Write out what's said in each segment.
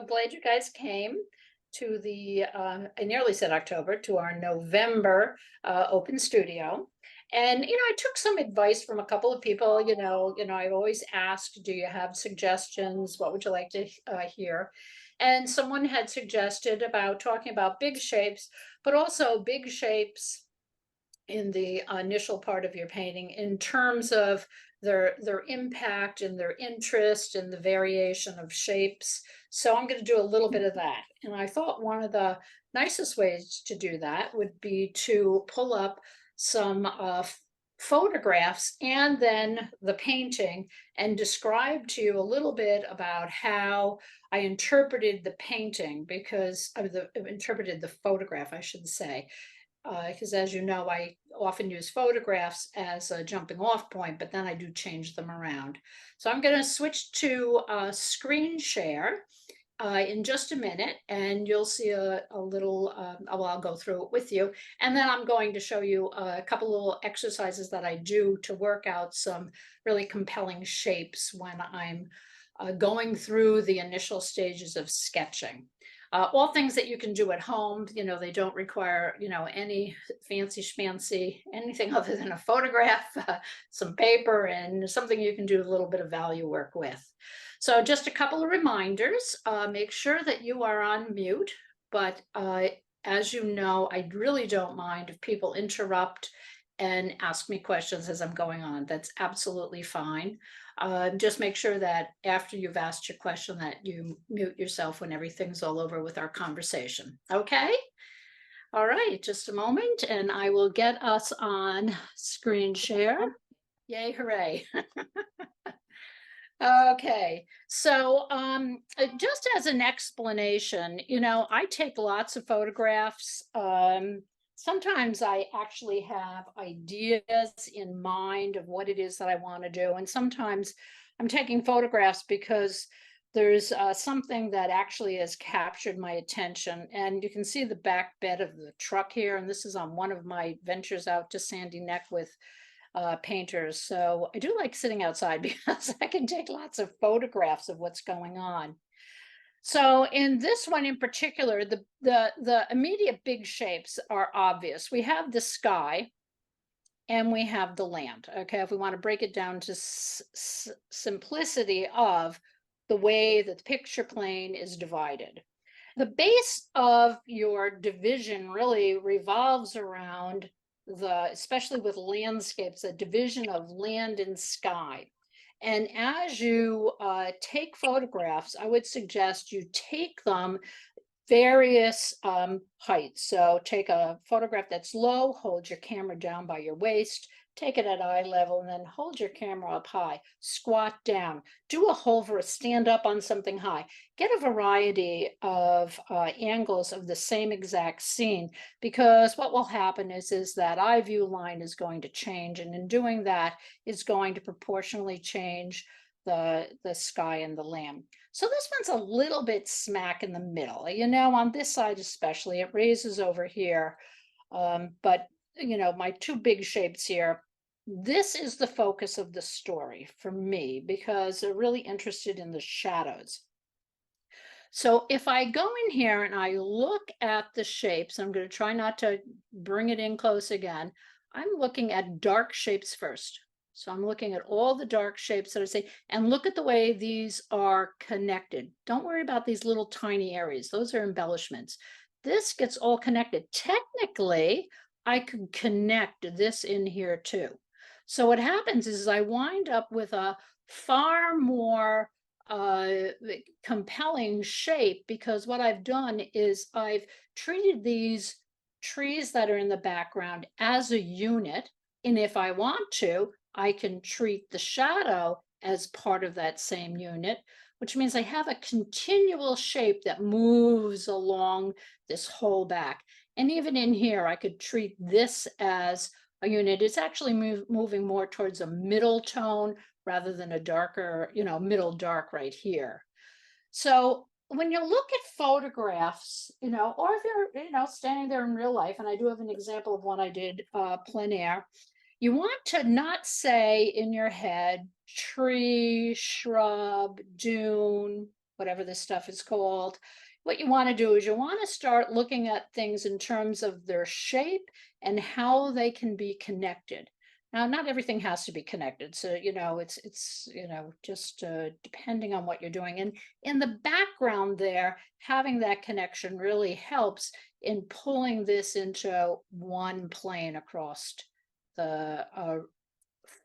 glad you guys came to I nearly said October, to our November open studio. And, I took some advice from a couple of people, I've always asked, do you have suggestions? What would you like to hear? And someone had suggested about talking about big shapes, but also big shapes in the initial part of your painting in terms of their impact and their interest in the variation of shapes. So I'm going to do a little bit of that. And I thought one of the nicest ways to do that would be to pull up some photographs and then the painting and describe to you a little bit about how I interpreted the painting because interpreted the photograph, I should say, because as you know, I often use photographs as a jumping off point, but then I do change them around. So I'm going to switch to screen share in just a minute, and you'll see a little, well, I'll go through it with you. And then I'm going to show you a couple little exercises that I do to work out some really compelling shapes when I'm going through the initial stages of sketching. All things that you can do at home, they don't require, any fancy schmancy, anything other than a photograph, some paper, and something you can do a little bit of value work with. So just a couple of reminders, make sure that you are on mute, but as you know, I really don't mind if people interrupt and ask me questions as I'm going on. That's absolutely fine. Just make sure that after you've asked your question that you mute yourself when everything's all over with our conversation. Okay? All right, just a moment and I will get us on screen share. Yay, hooray. Okay, so just as an explanation, I take lots of photographs. Sometimes I actually have ideas in mind of what it is that I want to do. And sometimes I'm taking photographs because there's something that actually has captured my attention. And you can see the back bed of the truck here. And this is on one of my ventures out to Sandy Neck with painters. So I do like sitting outside because I can take lots of photographs of what's going on. So in this one in particular, the immediate big shapes are obvious. We have the sky and we have the land. Okay, if we want to break it down to simplicity of the way that the picture plane is divided. The base of your division really revolves around especially with landscapes, a division of land and sky. And as you take photographs, I would suggest you take them various heights. So take a photograph that's low, hold your camera down by your waist, take it at eye level, and then hold your camera up high, squat down, do a hover, stand up on something high, get a variety of angles of the same exact scene, because what will happen is that eye view line is going to change, and in doing that, it's going to proportionally change the sky and the land. So this one's a little bit smack in the middle, on this side especially, it raises over here. But my two big shapes here, this is the focus of the story for me because they're really interested in the shadows. So if I go in here and I look at the shapes, I'm going to try not to bring it in close again. I'm looking at dark shapes first. So I'm looking at all the dark shapes that I see, and look at the way these are connected. Don't worry about these little tiny areas. Those are embellishments. This gets all connected. Technically, I could connect this in here too. So what happens is I wind up with a far more compelling shape because what I've done is I've treated these trees that are in the background as a unit. And if I want to, I can treat the shadow as part of that same unit, which means I have a continual shape that moves along this whole back. And even in here, I could treat this as a unit. It's actually moving more towards a middle tone rather than a darker, middle dark right here. So when you look at photographs, or if you're, standing there in real life, and I do have an example of one I did plein air, you want to not say in your head, tree, shrub, dune, whatever this stuff is called. What you want to do is you want to start looking at things in terms of their shape and how they can be connected. Now, not everything has to be connected, so it's just depending on what you're doing. And in the background there, having that connection really helps in pulling this into one plane across the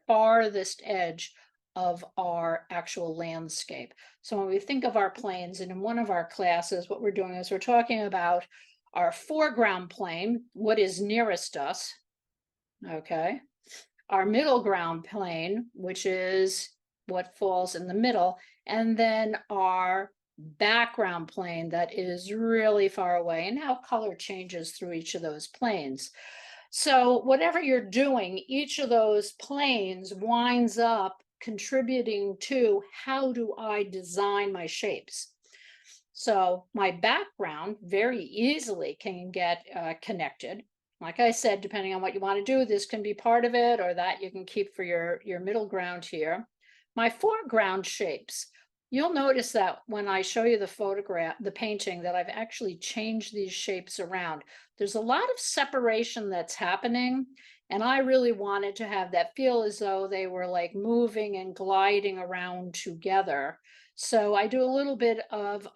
farthest edge of our actual landscape. So when we think of our planes, and in one of our classes, what we're doing is we're talking about our foreground plane, what is nearest us, okay? Our middle ground plane, which is what falls in the middle, and then our background plane that is really far away, and how color changes through each of those planes. So whatever you're doing, each of those planes winds up contributing to how do I design my shapes. So my background very easily can get connected. Like I said, depending on what you want to do, this can be part of it, or that you can keep for your middle ground here. My foreground shapes. You'll notice that when I show you the photograph, the painting, that I've actually changed these shapes around. There's a lot of separation that's happening, and I really wanted to have that feel as though they were like moving and gliding around together. So I do a little bit of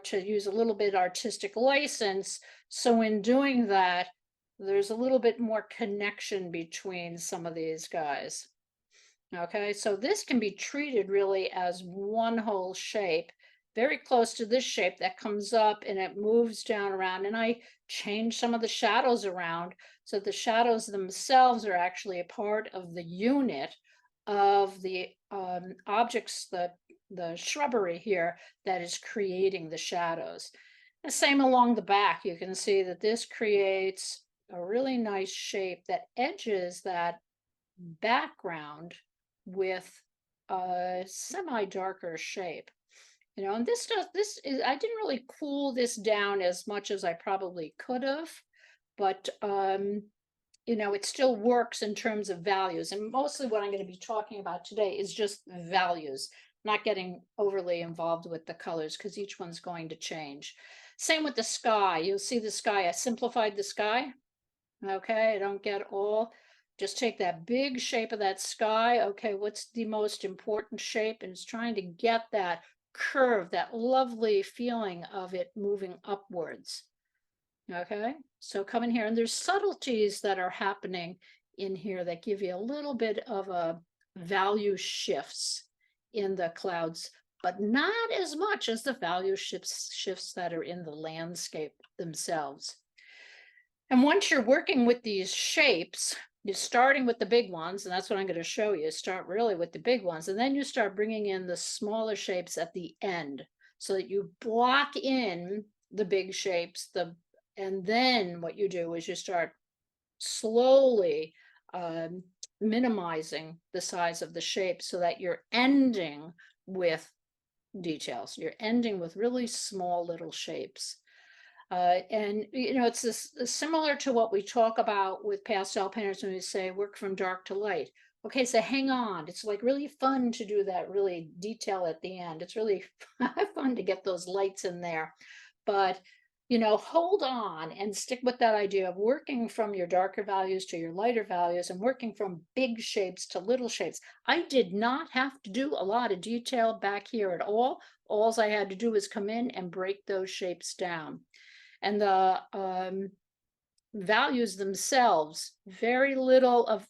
to use a little bit artistic license. So in doing that, there's a little bit more connection between some of these guys. Okay, so this can be treated really as one whole shape, very close to this shape that comes up and it moves down around. And I change some of the shadows around so the shadows themselves are actually a part of the unit of the objects, the shrubbery here that is creating the shadows. The same along the back, you can see that this creates a really nice shape that edges that background with a semi-darker shape. And this is, I didn't really cool this down as much as I probably could have, but it still works in terms of values. And mostly what I'm going to be talking about today is just values, not getting overly involved with the colors because each one's going to change. Same with the sky. You'll see the sky. I simplified the sky. Okay, I don't get all. Just take that big shape of that sky. Okay, what's the most important shape? And it's trying to get that curve, that lovely feeling of it moving upwards. Okay, so come in here, and there's subtleties that are happening in here that give you a little bit of a value shifts in the clouds, but not as much as the value shifts that are in the landscape themselves. And once you're working with these shapes, you're starting with the big ones, and that's what I'm going to show you. Start really with the big ones, and then you start bringing in the smaller shapes at the end so that you block in the big shapes, and then what you do is you start slowly minimizing the size of the shape so that you're ending with details. You're ending with really small little shapes. And it's similar to what we talk about with pastel painters when we say work from dark to light. Okay, so hang on. It's like really fun to do that really detail at the end. It's really fun to get those lights in there. But hold on and stick with that idea of working from your darker values to your lighter values and working from big shapes to little shapes. I did not have to do a lot of detail back here at all. All I had to do was come in and break those shapes down. And the values themselves, very little of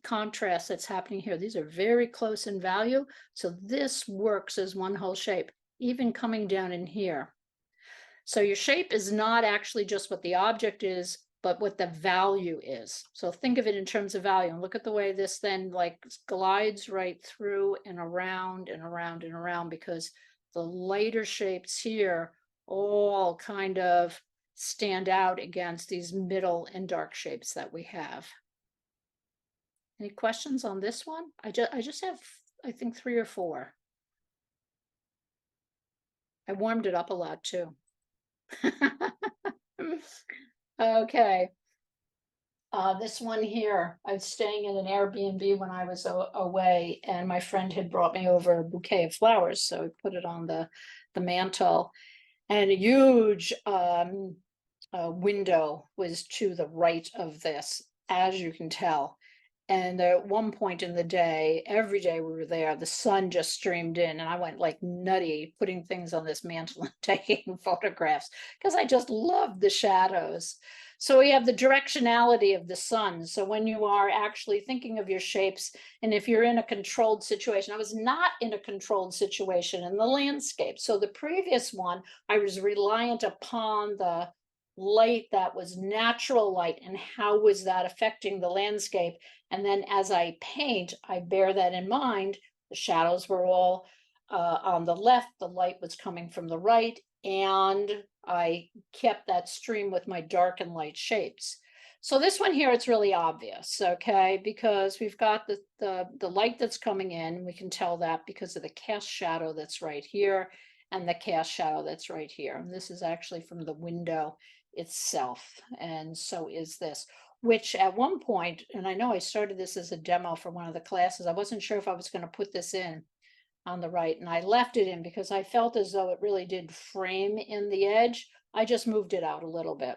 contrast that's happening here. These are very close in value. So this works as one whole shape, even coming down in here. So your shape is not actually just what the object is, but what the value is. So think of it in terms of value, and look at the way this then like glides right through and around and around and around, because the lighter shapes here all kind of stand out against these middle and dark shapes that we have. Any questions on this one? I just have, I think, 3 or 4. I warmed it up a lot too. Okay. This one here, I was staying in an Airbnb when I was away, and my friend had brought me over a bouquet of flowers, so I put it on the mantle. And a huge window was to the right of this, as you can tell. And at one point in the day, every day we were there, the sun just streamed in, and I went like nutty putting things on this mantle and taking photographs because I just loved the shadows. So we have the directionality of the sun. So when you are actually thinking of your shapes, and if you're in a controlled situation, I was not in a controlled situation in the landscape. So the previous one, I was reliant upon the light that was natural light, and how was that affecting the landscape. And then as I paint, I bear that in mind. The shadows were all on the left, the light was coming from the right, and I kept that stream with my dark and light shapes. So this one here, it's really obvious, okay, because we've got the light that's coming in. We can tell that because of the cast shadow that's right here and the cast shadow that's right here. And this is actually from the window itself, and so is this, which at one point, and I know I started this as a demo for one of the classes, I wasn't sure if I was going to put this in on the right, and I left it in because I felt as though it really did frame in the edge. I just moved it out a little bit.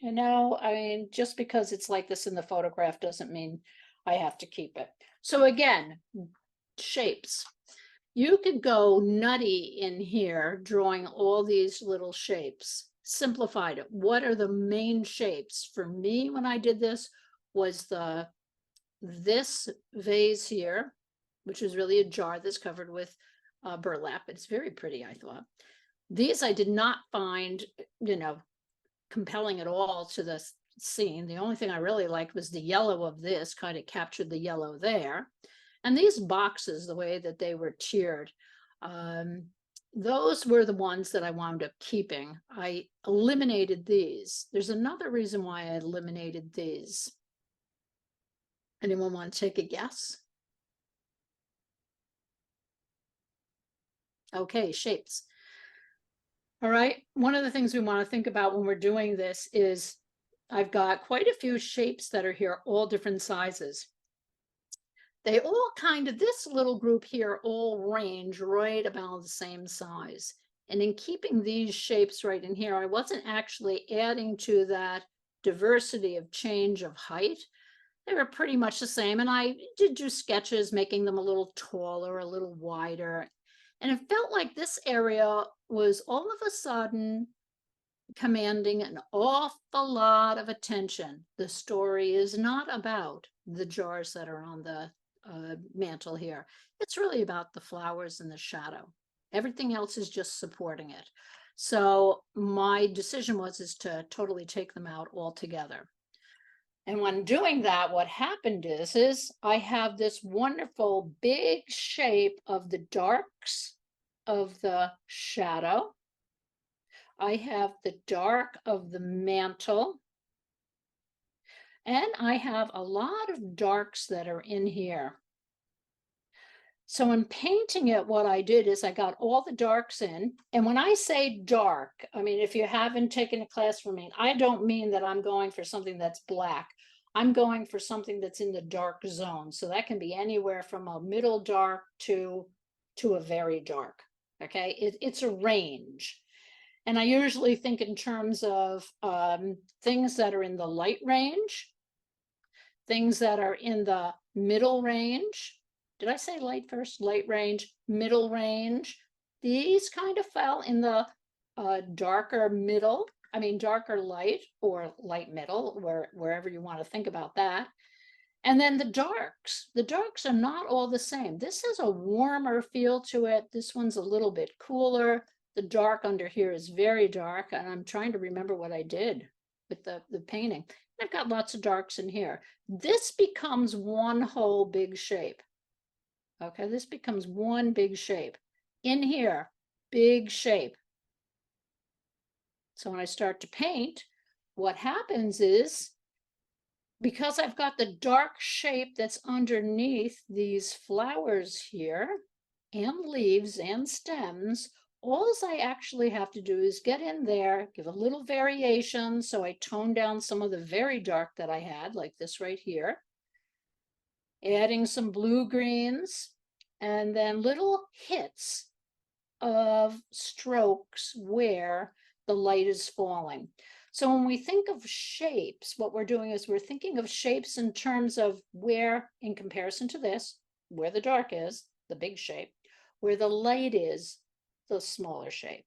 You know, I mean, just because it's like this in the photograph doesn't mean I have to keep it. So again, shapes. You could go nutty in here drawing all these little shapes. Simplified it. What are the main shapes? For me, when I did this, was this vase here, which is really a jar that's covered with burlap. It's very pretty, I thought. These I did not find, compelling at all to the scene. The only thing I really liked was the yellow of this, kind of captured the yellow there. And these boxes, the way that they were tiered, those were the ones that I wound up keeping. I eliminated these. There's another reason why I eliminated these. Anyone want to take a guess? Okay, shapes. All right, one of the things we want to think about when we're doing this is I've got quite a few shapes that are here, all different sizes. They all this little group here all range right about the same size. And in keeping these shapes right in here, I wasn't actually adding to that diversity of change of height. They were pretty much the same. And I did do sketches, making them a little taller, a little wider. And it felt like this area was all of a sudden commanding an awful lot of attention. The story is not about the jars that are on the mantle here. It's really about the flowers and the shadow. Everything else is just supporting it. So my decision is to totally take them out altogether. And when doing that, what happened is I have this wonderful big shape of the darks of the shadow. I have the dark of the mantle. And I have a lot of darks that are in here. So in painting it, what I did is I got all the darks in. And when I say dark, I mean, if you haven't taken a class from me, I don't mean that I'm going for something that's black. I'm going for something that's in the dark zone. So that can be anywhere from a middle dark to a very dark. Okay, it's a range. And I usually think in terms of things that are in the light range, things that are in the middle range. Did I say light first? Light range, middle range. These kind of fell in the darker middle, darker light or light middle, wherever you want to think about that. And then the darks are not all the same. This has a warmer feel to it. This one's a little bit cooler. The dark under here is very dark, and I'm trying to remember what I did with the painting. I've got lots of darks in here. This becomes one whole big shape. Okay, this becomes one big shape. In here, big shape. So when I start to paint, what happens is, because I've got the dark shape that's underneath these flowers here, and leaves and stems, all I actually have to do is get in there, give a little variation. So I tone down some of the very dark that I had, like this right here, adding some blue greens, and then little hits of strokes where the light is falling. So when we think of shapes, what we're doing is we're thinking of shapes in terms of where, in comparison to this, where the dark is, the big shape, where the light is, the smaller shape.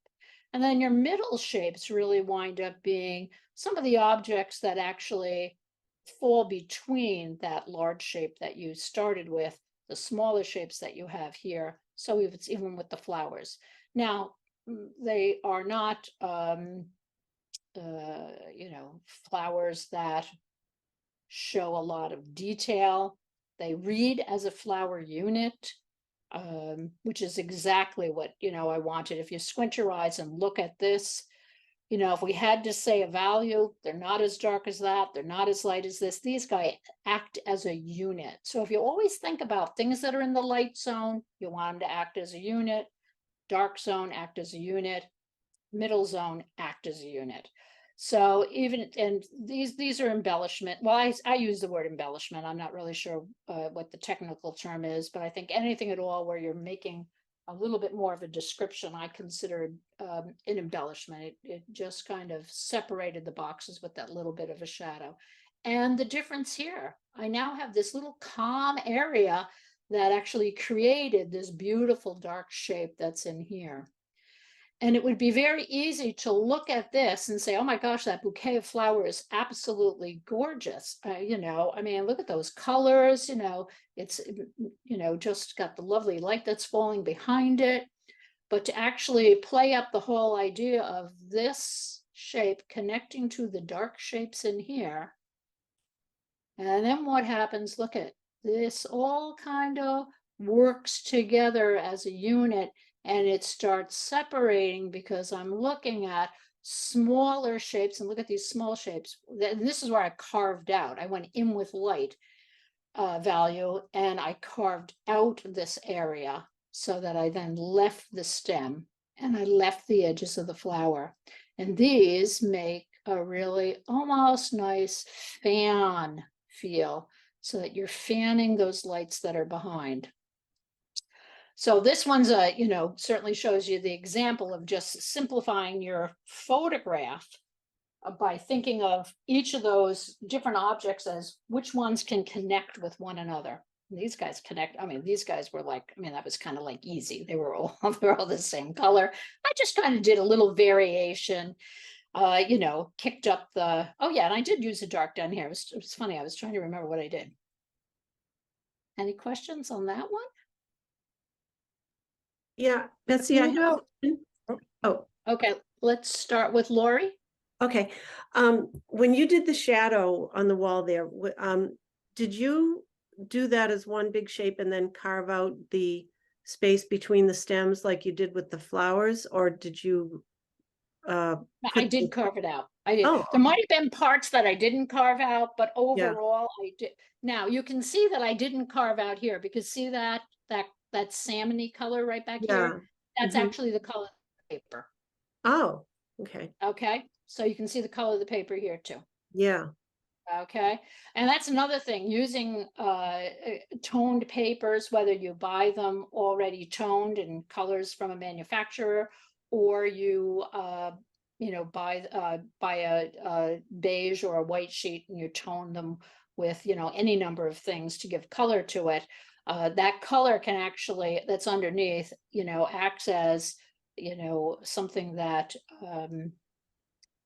And then your middle shapes really wind up being some of the objects that actually fall between that large shape that you started with, the smaller shapes that you have here. So if it's even with the flowers. Now, they are not, flowers that show a lot of detail. They read as a flower unit, which is exactly what, I wanted. If you squint your eyes and look at this, if we had to say a value, they're not as dark as that, they're not as light as this. These guys act as a unit. So if you always think about things that are in the light zone, you want them to act as a unit, dark zone, act as a unit, middle zone, act as a unit. So even, and these are embellishment. Well, I use the word embellishment. I'm not really sure what the technical term is, but I think anything at all where you're making a little bit more of a description, I considered an embellishment. It just kind of separated the boxes with that little bit of a shadow. And the difference here, I now have this little calm area that actually created this beautiful dark shape that's in here. And it would be very easy to look at this and say, oh my gosh, that bouquet of flowers is absolutely gorgeous. I mean, look at those colors, it's, just got the lovely light that's falling behind it. But to actually play up the whole idea of this shape connecting to the dark shapes in here. And then what happens? Look at this, all kind of works together as a unit, and it starts separating because I'm looking at smaller shapes. And look at these small shapes. This is where I carved out. I went in with light value and I carved out this area so that I then left the stem and I left the edges of the flower. And these make a really almost nice fan feel so that you're fanning those lights that are behind. So this one's certainly shows you the example of just simplifying your photograph by thinking of each of those different objects as which ones can connect with one another. And these guys connect. I mean, these guys were like, that was kind of like easy. They were all the same color. I just kind of did a little variation, kicked up the, oh yeah, and I did use a dark down here. It was funny. I was trying to remember what I did. Any questions on that one? Yeah, Betsy, I have. Oh, okay. Let's start with Lori. Okay. When you did the shadow on the wall there, did you do that as one big shape and then carve out the space between the stems like you did with the flowers, or did you? I did carve it out. I did. Oh, There might have been parts that I didn't carve out, but yeah. overall I did. Now you can see that I didn't carve out here because see that salmony color right back Yeah. here? That's actually the color of the paper. Oh, okay. Okay. So you can see the color of the paper here too. Yeah. Okay. And that's another thing, using toned papers, whether you buy them already toned in colors from a manufacturer, or you buy a beige or a white sheet and you tone them with any number of things to give color to it. That color can actually, that's underneath, acts as something that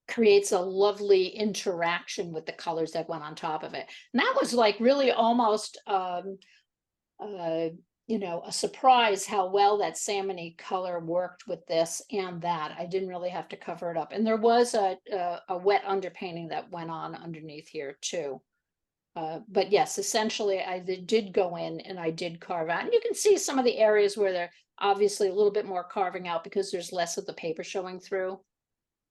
creates a lovely interaction with the colors that went on top of it. And that was like really almost a surprise how well that salmony color worked with this and that. I didn't really have to cover it up. And there was a wet underpainting that went on underneath here too. But yes, essentially I did go in and I did carve out. And you can see some of the areas where they're obviously a little bit more carving out because there's less of the paper showing through.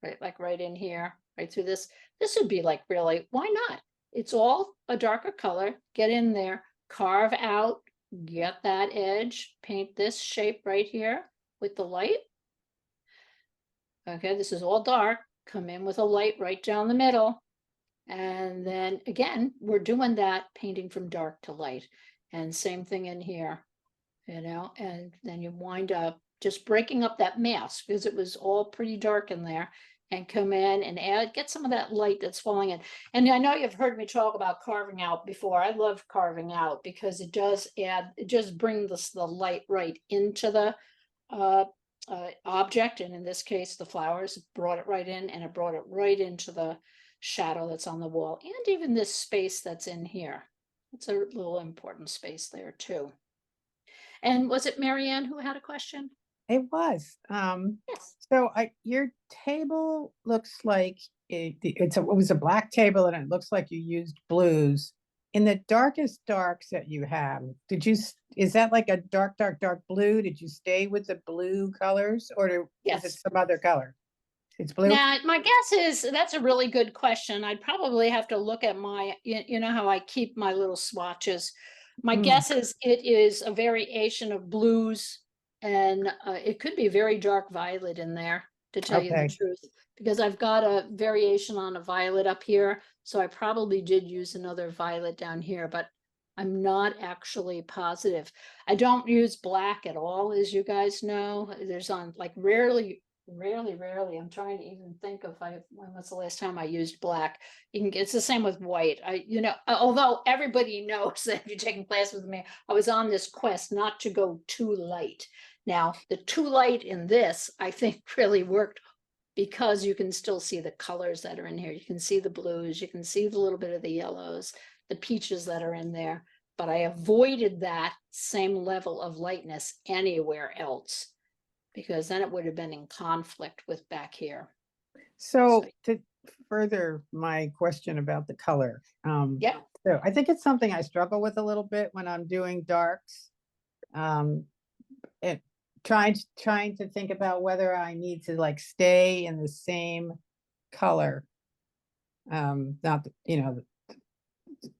Right, like right in here, right through this. This would be like, really, why not? It's all a darker color. Get in there, carve out, get that edge, paint this shape right here with the light. Okay, this is all dark, come in with a light right down the middle. And then again, we're doing that painting from dark to light. And same thing in here, and then you wind up just breaking up that mask because it was all pretty dark in there, and come in and get some of that light that's falling in. And I know you've heard me talk about carving out before. I love carving out because it just brings the light right into the uh, object. And in this case, the flowers brought it right in, and it brought it right into the shadow that's on the wall, and even this space that's in here. It's a little important space there too. And was it Marianne who had a question? It was. Yes. So your table looks like it was a black table and it looks like you used blues. In the darkest darks that you have, is that like a dark, dark, dark blue? Did you stay with the blue colors or is it Yes. some other color? It's blue? Now, my guess is that's a really good question. I'd probably have to look at you know how I keep my little swatches. My Mm, guess is it is a variation of blues, and it could be very dark violet in there, to tell you the okay. truth, because I've got a variation on a violet up here. So I probably did use another violet down here, but I'm not actually positive. I don't use black at all, as you guys know. There's on like rarely. I'm trying to even think of when was the last time I used black. It's the same with white. Although everybody knows that if you're taking classes with me, I was on this quest not to go too light. Now, the too light in this, I think, really worked because you can still see the colors that are in here. You can see the blues, you can see the little bit of the yellows, the peaches that are in there. But I avoided that same level of lightness anywhere else, because then it would have been in conflict with back here. So to further my question about the color, Yeah. so I think it's something I struggle with a little bit when I'm doing darks. It trying to think about whether I need to like stay in the same color. Not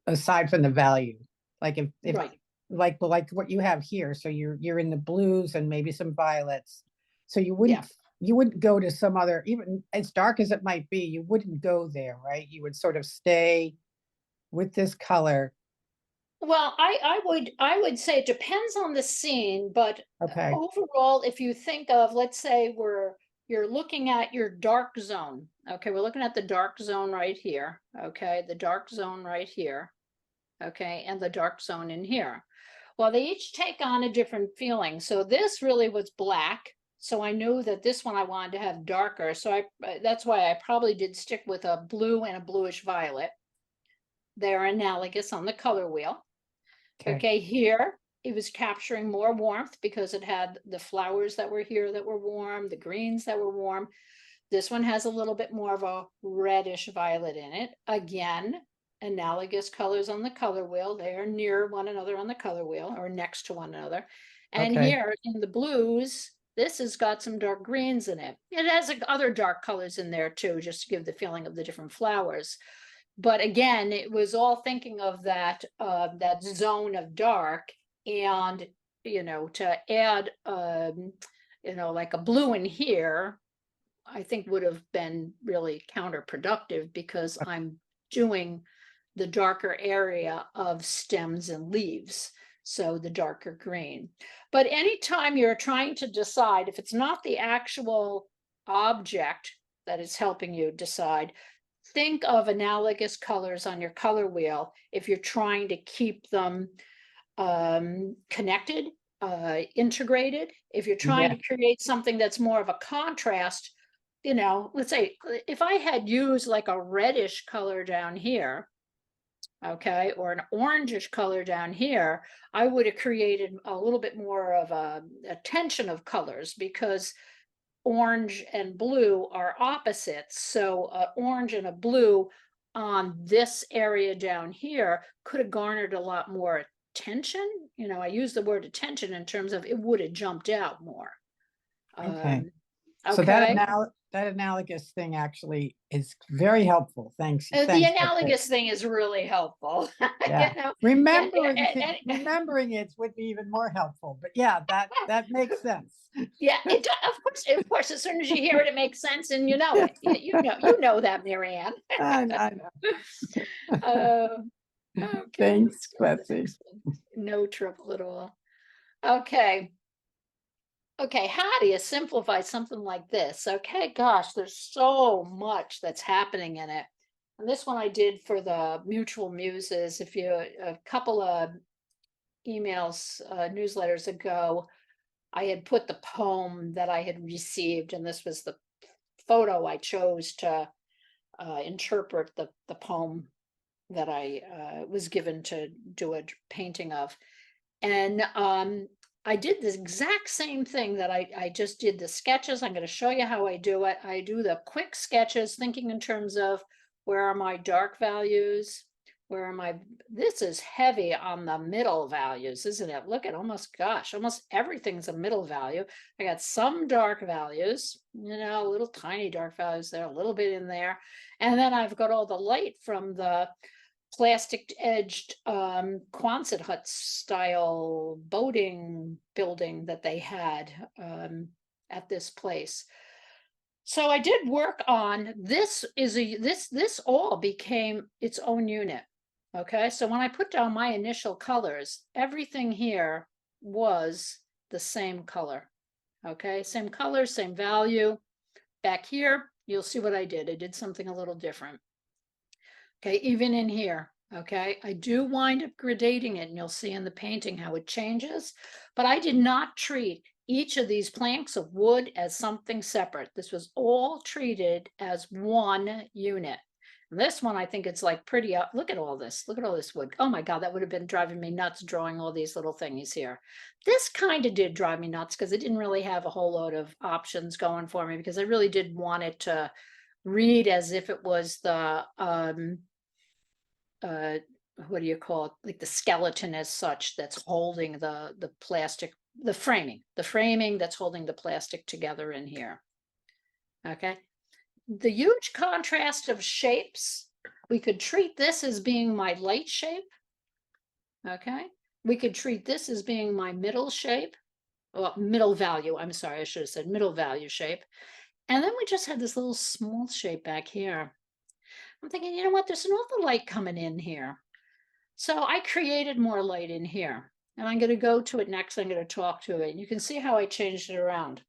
aside from the value, like if Right. like what you have here. So you're in the blues and maybe some violets. So you Yeah. wouldn't go to some other, even as dark as it might be, you wouldn't go there, right? You would sort of stay with this color. Well, I would say it depends on the scene, but Okay. overall, if you think of, let's say you're looking at your dark zone. Okay, we're looking at the dark zone right here. Okay, the dark zone right here. Okay, and the dark zone in here. Well, they each take on a different feeling. So this really was black. So I knew that this one I wanted to have darker. So that's why I probably did stick with a blue and a bluish violet. They're analogous on the color wheel. Okay. Okay, here it was capturing more warmth because it had the flowers that were here that were warm, the greens that were warm. This one has a little bit more of a reddish violet in it. Again, analogous colors on the color wheel. They are near one another on the color wheel, or next to one another. And Okay. here in the blues, this has got some dark greens in it. It has other dark colors in there too, just to give the feeling of the different flowers. But again, it was all thinking of that zone of dark, and to add like a blue in here, I think would have been really counterproductive, because I'm doing the darker area of stems and leaves, so the darker green. But anytime you're trying to decide, if it's not the actual object that is helping you decide, think of analogous colors on your color wheel if you're trying to keep them connected, integrated. If you're trying Yeah. to create something that's more of a contrast, let's say if I had used like a reddish color down here, okay, or an orangish color down here, I would have created a little bit more of a tension of colors, because orange and blue are opposites. So orange and a blue on this area down here could have garnered a lot more attention. I use the word attention in terms of it would have jumped out more. Okay. Um, So okay. that analogous thing actually is very helpful. Thanks. The Thanks, Betsy. analogous thing is really helpful. You Yeah. know? Remembering, and- remembering it would be even more helpful, but yeah, that makes sense. Yeah, of course, as soon as you hear it, it makes sense and you know it. You know that, Mary Ann. I know. Okay. Thanks, Betsy. No trouble at all. Okay. Okay, how do you simplify something like this? Okay, gosh, there's so much that's happening in it. And this one I did for the Mutual Muses. If you, a couple of emails, newsletters ago, I had put the poem that I had received, and this was the photo I chose to interpret the poem that I was given to do a painting of. And I did the exact same thing that I just did the sketches. I'm going to show you how I do it. I do the quick sketches, thinking in terms of where are my dark values? Where am I? This is heavy on the middle values, isn't it? Look at almost everything's a middle value. I got some dark values, little tiny dark values there, a little bit in there. And then I've got all the light from the plastic edged Quonset hut style boating building that they had at this place. So I did work on this. This all became its own unit. Okay, so when I put down my initial colors, everything here was the same color. Okay, same color, same value. Back here, you'll see what I did. I did something a little different. Okay, even in here, okay, I do wind up gradating it, and you'll see in the painting how it changes, but I did not treat each of these planks of wood as something separate. This was all treated as one unit. And this one, I think it's like pretty up. Look at all this wood. Oh my God, that would have been driving me nuts drawing all these little thingies here. This kind of did drive me nuts because it didn't really have a whole load of options going for me, because I really did want it to read as if it was the what do you call it, like the skeleton as such that's holding the plastic, the framing that's holding the plastic together in here. Okay, the huge contrast of shapes, we could treat this as being my light shape. Okay, we could treat this as being my middle shape, or middle value, I'm sorry, I should have said middle value shape. And then we just had this little small shape back here. I'm thinking, you know what, there's an awful light coming in here. So I created more light in here, and I'm going to go to it next. I'm going to talk to it. You can see how I changed it around.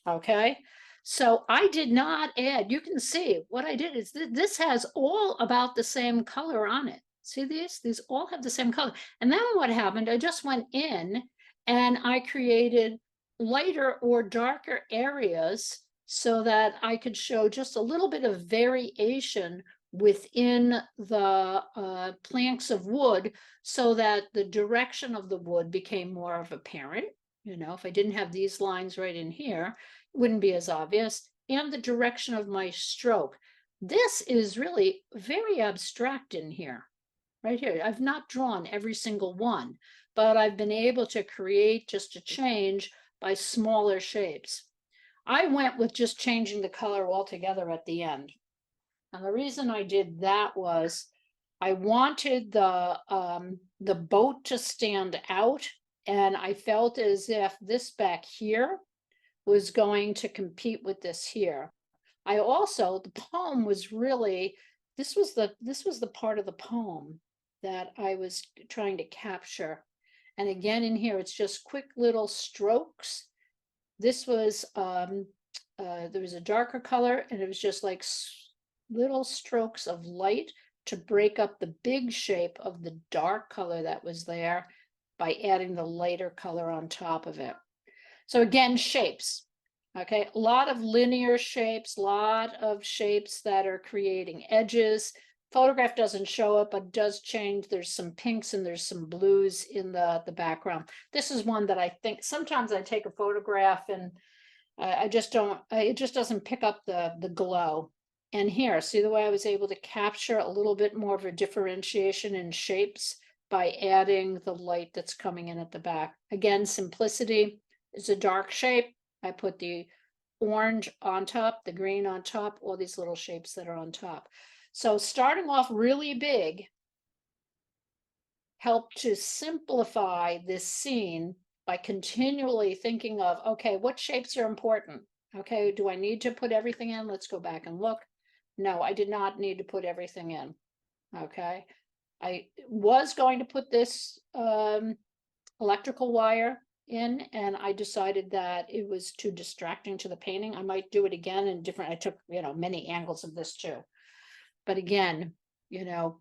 Okay, so I did not add, you can see what I did is this has all about the same color on it. See these all have the same color. And then what happened, I just went in and I created lighter or darker areas so that I could show just a little bit of variation within the planks of wood, so that the direction of the wood became more of apparent. If I didn't have these lines right in here, it wouldn't be as obvious. And the direction of my stroke. This is really very abstract in here, right here. I've not drawn every single one, but I've been able to create just a change by smaller shapes. I went with just changing the color altogether at the end. And the reason I did that was I wanted the boat to stand out, and I felt as if this back here was going to compete with this here. I also, the poem was really, this was the part of the poem that I was trying to capture. And again, in here, it's just quick little strokes. This was, there was a darker color, and it was just like little strokes of light to break up the big shape of the dark color that was there by adding the lighter color on top of it. So again, shapes. Okay, a lot of linear shapes, a lot of shapes that are creating edges. Photograph doesn't show it, but does change. There's some pinks and there's some blues in the background. This is one that I think sometimes I take a photograph and I just don't, it just doesn't pick up the glow. And here, see the way I was able to capture a little bit more of a differentiation in shapes by adding the light that's coming in at the back. Again, simplicity is a dark shape. I put the orange on top, the green on top, all these little shapes that are on top. So starting off really big helped to simplify this scene by continually thinking of, okay, what shapes are important? Okay, do I need to put everything in? Let's go back and look. No, I did not need to put everything in. Okay, I was going to put this electrical wire in, and I decided that it was too distracting to the painting. I might do it again in different, I took, many angles of this too. But again,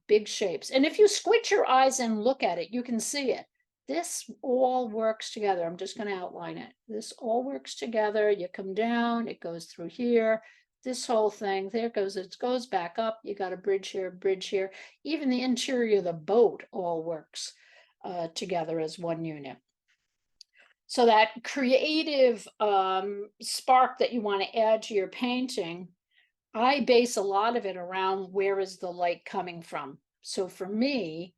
big shapes. And if you squint your eyes and look at it, you can see it. This all works together. I'm just going to outline it. This all works together. You come down, it goes through here. This whole thing, there it goes back up. You got a bridge here, bridge here. Even the interior of the boat all works together as one unit. So that creative spark that you want to add to your painting, I base a lot of it around where is the light coming from. So for me,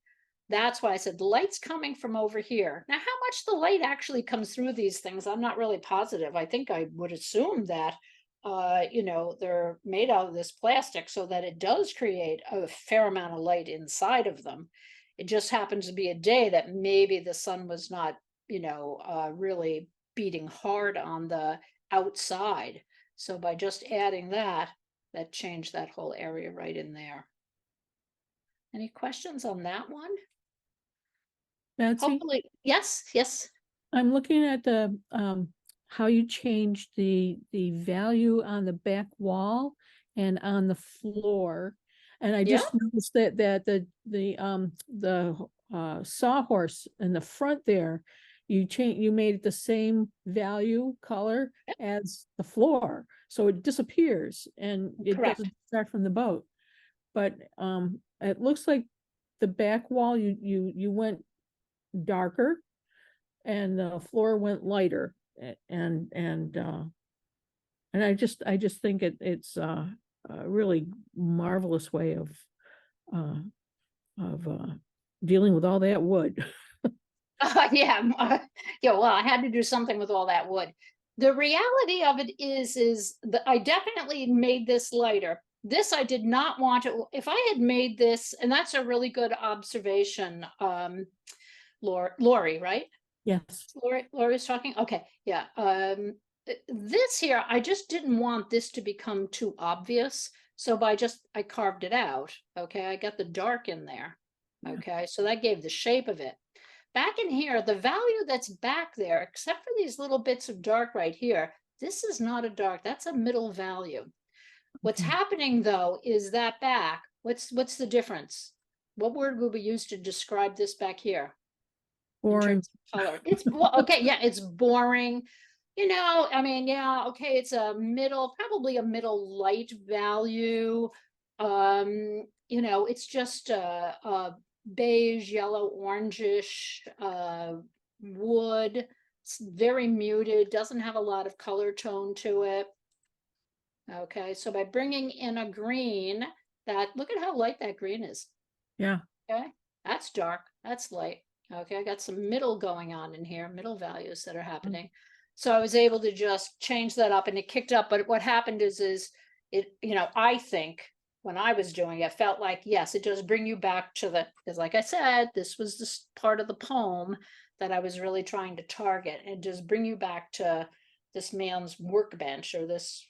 that's why I said the light's coming from over here. Now, how much the light actually comes through these things, I'm not really positive. I think I would assume that, they're made out of this plastic so that it does create a fair amount of light inside of them. It just happens to be a day that maybe the sun was not, really beating hard on the outside. So by just adding that changed that whole area right in there. Any questions on that one? Betsy, Hopefully, yes. I'm looking at the how you changed the value on the back wall and on the floor. And I just noticed that the sawhorse in the front there, you made it the same value color as the floor. So it disappears and it Correct. doesn't start from the boat. But it looks like the back wall you went darker and the floor went lighter. And I just think it's a really marvelous way of dealing with all that wood. Well, I had to do something with all that wood. The reality of it is that I definitely made this lighter. This I did not want to. If I had made this, and that's a really good observation, Lori, right? Yes. Lori's talking. Okay, yeah. This here, I just didn't want this to become too obvious. So I carved it out. Okay, I got the dark in there. Okay, so that gave the shape of it. Back in here, the value that's back there, except for these little bits of dark right here, this is not a dark, that's a middle value. What's happening though is that back, what's the difference? What word would we use to describe this back here? Boring. Color. It's okay, yeah, it's boring. Okay, it's probably a middle light value. It's just a beige, yellow, orangish wood. It's very muted, doesn't have a lot of color tone to it. Okay, so by bringing in a green, look at how light that green is. Yeah. Okay, that's dark, that's light. Okay, I got some middle going on in here, middle values that are happening. So I was able to just change that up and it kicked up. But what happened is it, I think when I was doing it, felt like, yes, it does bring you back to because like I said, this was this part of the poem that I was really trying to target, and just bring you back to this man's workbench, or this,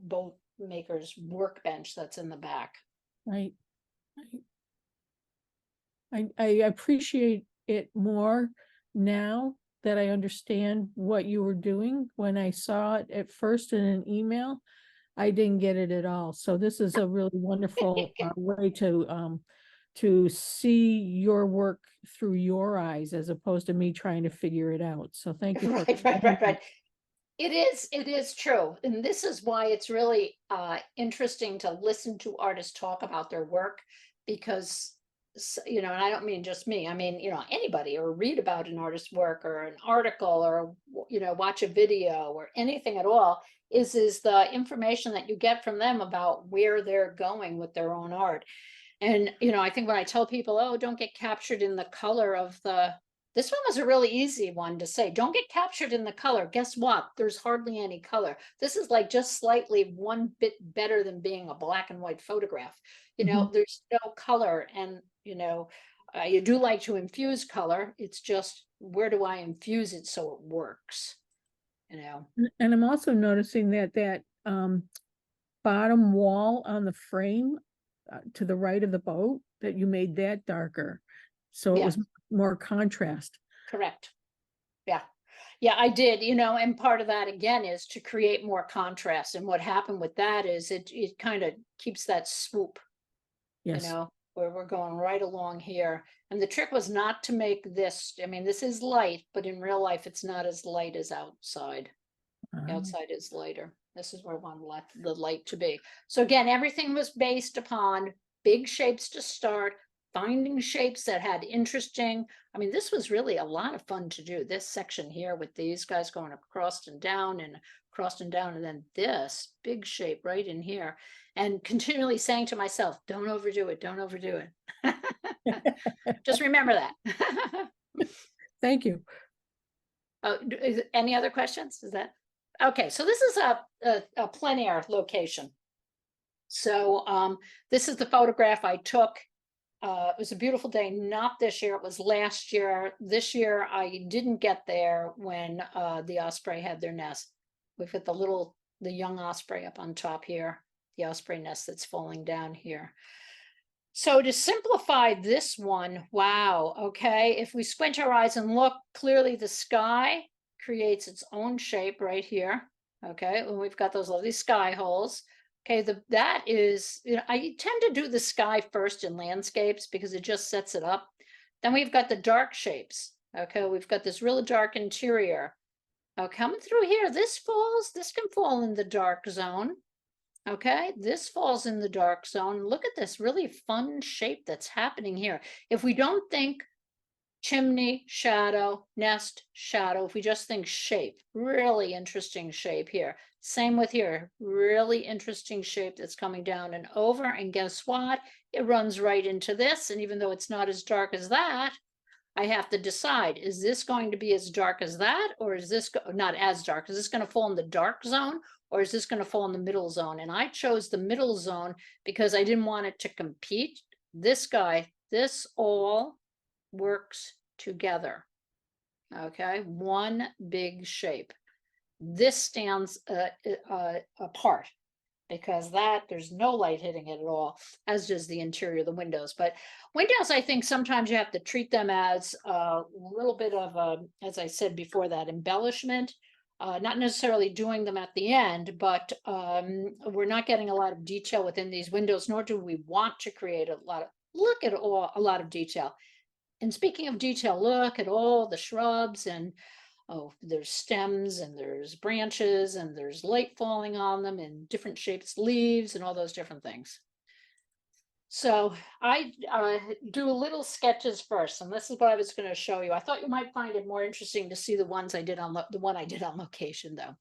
boat maker's workbench that's in the back. Right. I appreciate it more now that I understand what you were doing. When I saw it at first in an email, I didn't get it at all. So this is a really wonderful way to see your work through your eyes, as opposed to me trying to figure it out. So thank you. Right. It is true. And this is why it's really interesting to listen to artists talk about their work, because, and I don't mean just me, I mean, anybody, or read about an artist's work, or an article, or, watch a video, or anything at all, is the information that you get from them about where they're going with their own art. And, I think when I tell people, oh, don't get captured in the color of the This one was a really easy one to say. Don't get captured in the color. Guess what? There's hardly any color. This is like just slightly one bit better than being a black and white photograph. You know, there's no color, and you do like to infuse color. It's just, where do I infuse it so it works? And I'm also noticing that bottom wall on the frame to the right of the boat, that you made that darker. So it Yeah. was more contrast. Correct. Yeah. Yeah, I did, and part of that again is to create more contrast. And what happened with that is it kind of keeps that swoop, Yes. where we're going right along here. And the trick was not to make this, I mean, this is light, but in real life, it's not as light as outside. The outside is lighter. This is where I want the light to be. So again, everything was based upon big shapes to start, finding shapes that had interesting, I mean, this was really a lot of fun to do. This section here with these guys going across and down, and then this big shape right in here, and continually saying to myself, don't overdo it, don't overdo it. Just remember that. Thank you. Any other questions? Is that okay? So this is a plein air location. So this is the photograph I took. It was a beautiful day, not this year, it was last year. This year I didn't get there when the osprey had their nest. We've got the young osprey up on top here, the osprey nest that's falling down here. So to simplify this one, wow, okay, if we squint our eyes and look, clearly the sky creates its own shape right here, okay, and we've got those lovely sky holes. Okay, that is, I tend to do the sky first in landscapes because it just sets it up. Then we've got the dark shapes. Okay, we've got this really dark interior. Coming through here, this can fall in the dark zone. Okay, this falls in the dark zone. Look at this really fun shape that's happening here. If we don't think chimney, shadow, nest, shadow, if we just think shape, really interesting shape here. Same with here, really interesting shape that's coming down and over, and guess what? It runs right into this, and even though it's not as dark as that, I have to decide, is this going to be as dark as that, or is this not as dark? Is this going to fall in the dark zone, or is this going to fall in the middle zone? And I chose the middle zone because I didn't want it to compete. This all works together. Okay, one big shape. This stands apart because there's no light hitting it at all, as does the interior of the windows. But windows, I think sometimes you have to treat them as a little bit of a, as I said before, that embellishment. Not necessarily doing them at the end, but we're not getting a lot of detail within these windows, nor do we want to create a lot of detail. And speaking of detail, look at all the shrubs, and there's stems and there's branches and there's light falling on them in different shapes, leaves, and all those different things. So I do little sketches first, and this is what I was going to show you. I thought you might find it more interesting to see the one I did on location, though.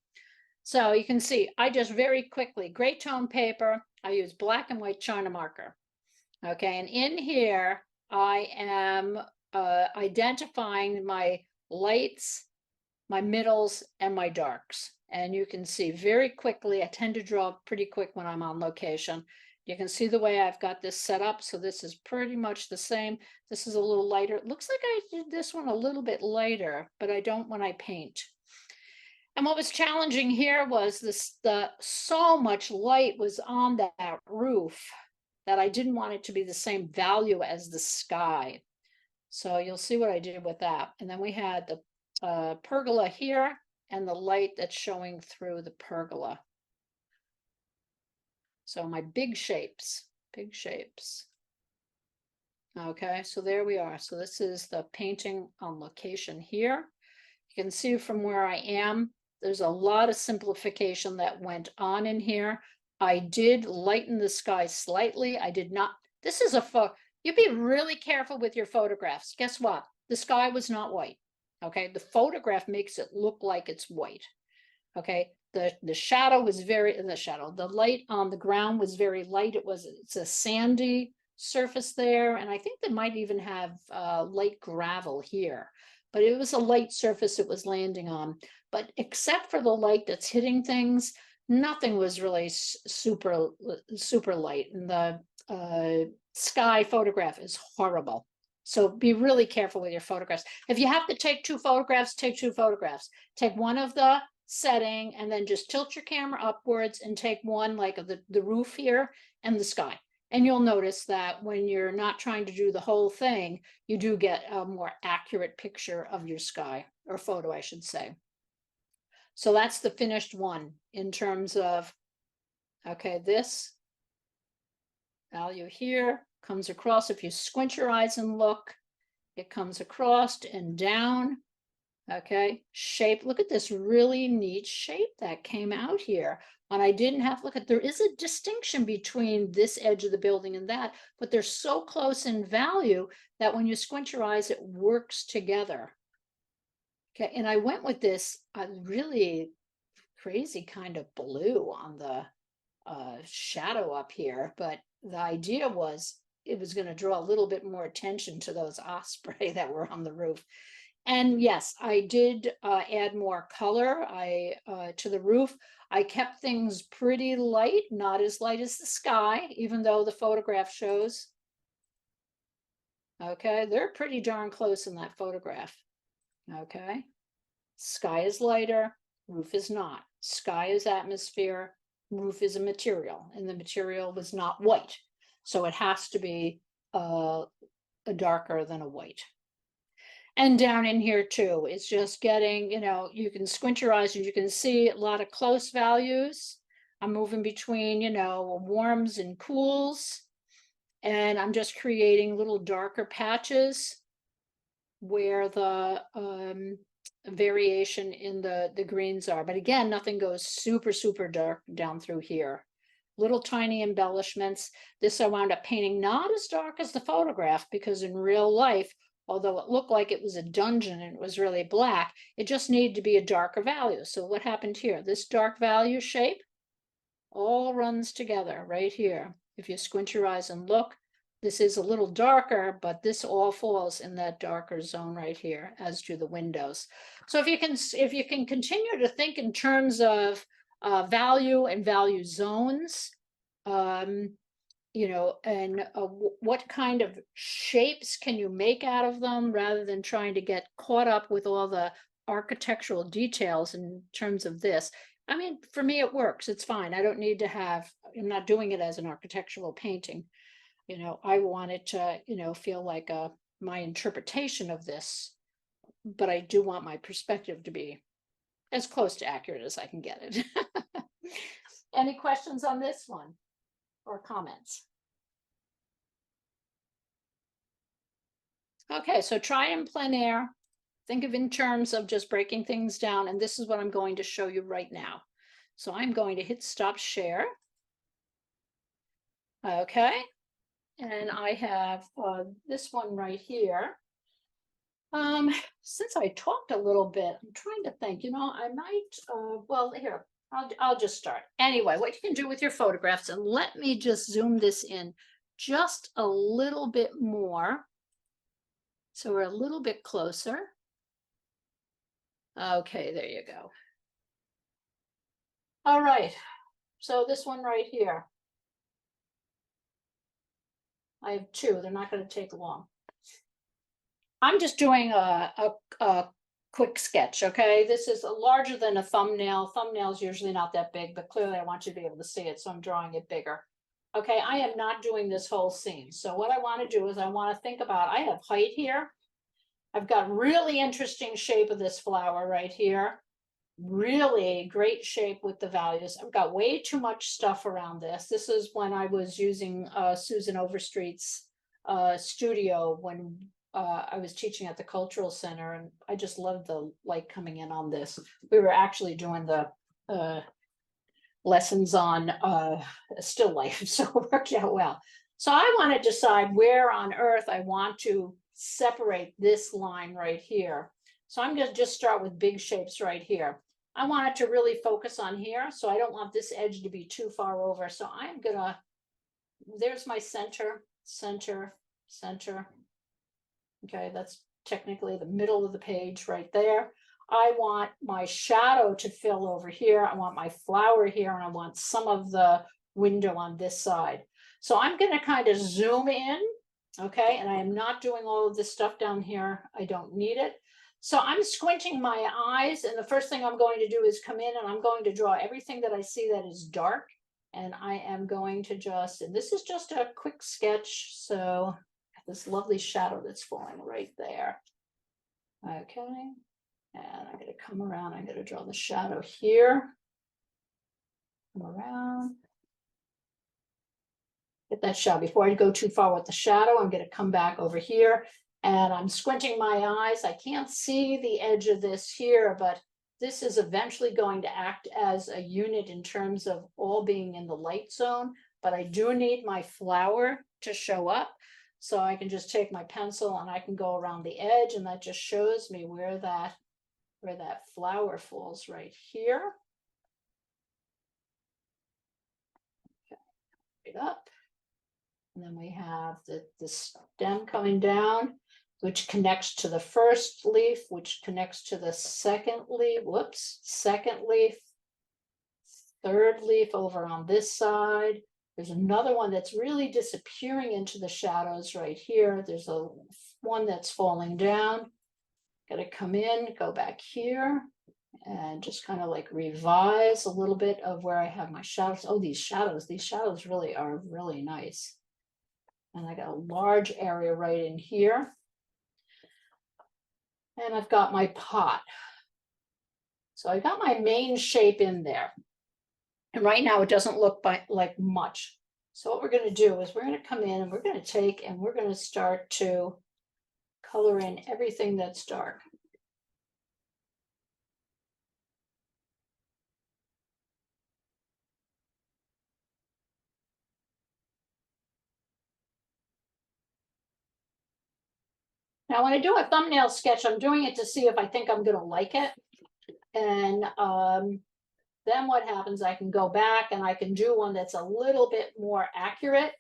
So you can see, I just very quickly, gray tone paper, I use black and white China marker. Okay, and in here, I am identifying my lights, my middles, and my darks. And you can see very quickly, I tend to draw pretty quick when I'm on location. You can see the way I've got this set up. So this is pretty much the same. This is a little lighter. It looks like I did this one a little bit lighter, but I don't when I paint. And what was challenging here was so much light was on that roof that I didn't want it to be the same value as the sky. So you'll see what I did with that. And then we had the pergola here and the light that's showing through the pergola. So my big shapes. Okay, so there we are. So this is the painting on location here. You can see from where I am, there's a lot of simplification that went on in here. I did lighten the sky slightly. I did not, this is you be really careful with your photographs. Guess what? The sky was not white. Okay, the photograph makes it look like it's white. Okay, the shadow was the light on the ground was very light. It's a sandy surface there, and I think they might even have light gravel here. but it was a light surface it was landing on. But except for the light that's hitting things, nothing was really super light. And the sky photograph is horrible. So be really careful with your photographs. If you have to take two photographs, take two photographs. Take one of the setting and then just tilt your camera upwards and take one like of the roof here and the sky. And you'll notice that when you're not trying to do the whole thing, you do get a more accurate picture of your sky, or photo, I should say. So that's the finished one in terms of, okay, this value here comes across. If you squint your eyes and look, it comes across and down. Okay, shape. Look at this really neat shape that came out here. And I didn't have, look at, there is a distinction between this edge of the building and that, but they're so close in value that when you squint your eyes, it works together. Okay, and I went with this really crazy kind of blue on the shadow up here, but the idea was it was going to draw a little bit more attention to those osprey that were on the roof. And yes, I did add more color to the roof. I kept things pretty light, not as light as the sky, even though the photograph shows. Okay, they're pretty darn close in that photograph. Okay, sky is lighter, roof is not. Sky is atmosphere, roof is a material, and the material was not white. So it has to be a darker than a white. And down in here too, it's just getting, you know, you can squint your eyes and you can see a lot of close values. I'm moving between, you know, warms and cools. And I'm just creating little darker patches where the variation in the greens are. But again, nothing goes super, super dark down through here. Little tiny embellishments. This I wound up painting not as dark as the photograph, because in real life, although it looked like it was a dungeon and it was really black, it just needed to be a darker value. So what happened here? This dark value shape all runs together right here. If you squint your eyes and look, this is a little darker, but this all falls in that darker zone right here, as do the windows. So if you can continue to think in terms of value and value zones, you know, and what kind of shapes can you make out of them, rather than trying to get caught up with all the architectural details in terms of this. I mean, for me, it works. It's fine. I don't need to have, I'm not doing it as an architectural painting. You know, I want it to, you know, feel like my interpretation of this, but I do want my perspective to be as close to accurate as I can get it. Any questions on this one or comments? Okay, so try in plein air. Think of in terms of just breaking things down, and this is what I'm going to show you right now. So I'm going to hit stop share. Okay, and I have this one right here. Since I talked a little bit, I'm trying to think, you know, I might, well, here, I'll just start. Anyway, what you can do with your photographs, and let me just zoom this in just a little bit more. So we're a little bit closer. Okay, there you go. All right, so this one right here. I have two, they're not going to take long. I'm just doing a quick sketch, okay? This is larger than a thumbnail. Thumbnail's usually not that big, but clearly I want you to be able to see it, so I'm drawing it bigger. Okay, I am not doing this whole scene. So what I want to do is I want to think about, I have height here. I've got really interesting shape of this flower right here. Really great shape with the values. I've got way too much stuff around this. This is when I was using Susan Overstreet's studio when I was teaching at the Cultural Center, and I just loved the light coming in on this. We were actually doing the lessons on still life, so it worked out well. So I want to decide where on earth I want to separate this line right here. So I'm going to just start with big shapes right here. I want it to really focus on here, so I don't want this edge to be too far over. So I'm gonna, there's my center, center, center. Okay, that's technically the middle of the page right there. I want my shadow to fill over here. I want my flower here, and I want some of the window on this side. So I'm going to kind of zoom in, okay? And I am not doing all of this stuff down here. I don't need it. So I'm squinting my eyes, and the first thing I'm going to do is come in and I'm going to draw everything that I see that is dark. And I am going to just, and this is just a quick sketch. So this lovely shadow that's falling right there. Okay. And I'm going to come around. I'm going to draw the shadow here. Come around. Get that shadow. Before I go too far with the shadow, I'm going to come back over here. And I'm squinting my eyes. I can't see the edge of this here, but this is eventually going to act as a unit in terms of all being in the light zone. But I do need my flower to show up. So I can just take my pencil and I can go around the edge, and that just shows me where that flower falls right here. Okay, right up. And then we have the stem coming down, which connects to the first leaf, which connects to the second leaf, second leaf, third leaf over on this side. There's another one that's really disappearing into the shadows right here. There's a one that's falling down. Got to come in, go back here, and just kind of like revise a little bit of where I have my shadows. Oh, these shadows really are really nice. And I got a large area right in here. And I've got my pot. So I got my main shape in there. And right now it doesn't look like much. So what we're going to do is we're going to come in and we're going to take and we're going to start to color in everything that's dark. Now, when I do a thumbnail sketch, I'm doing it to see if I think I'm going to like it. And then what happens, I can go back and I can do one that's a little bit more accurate.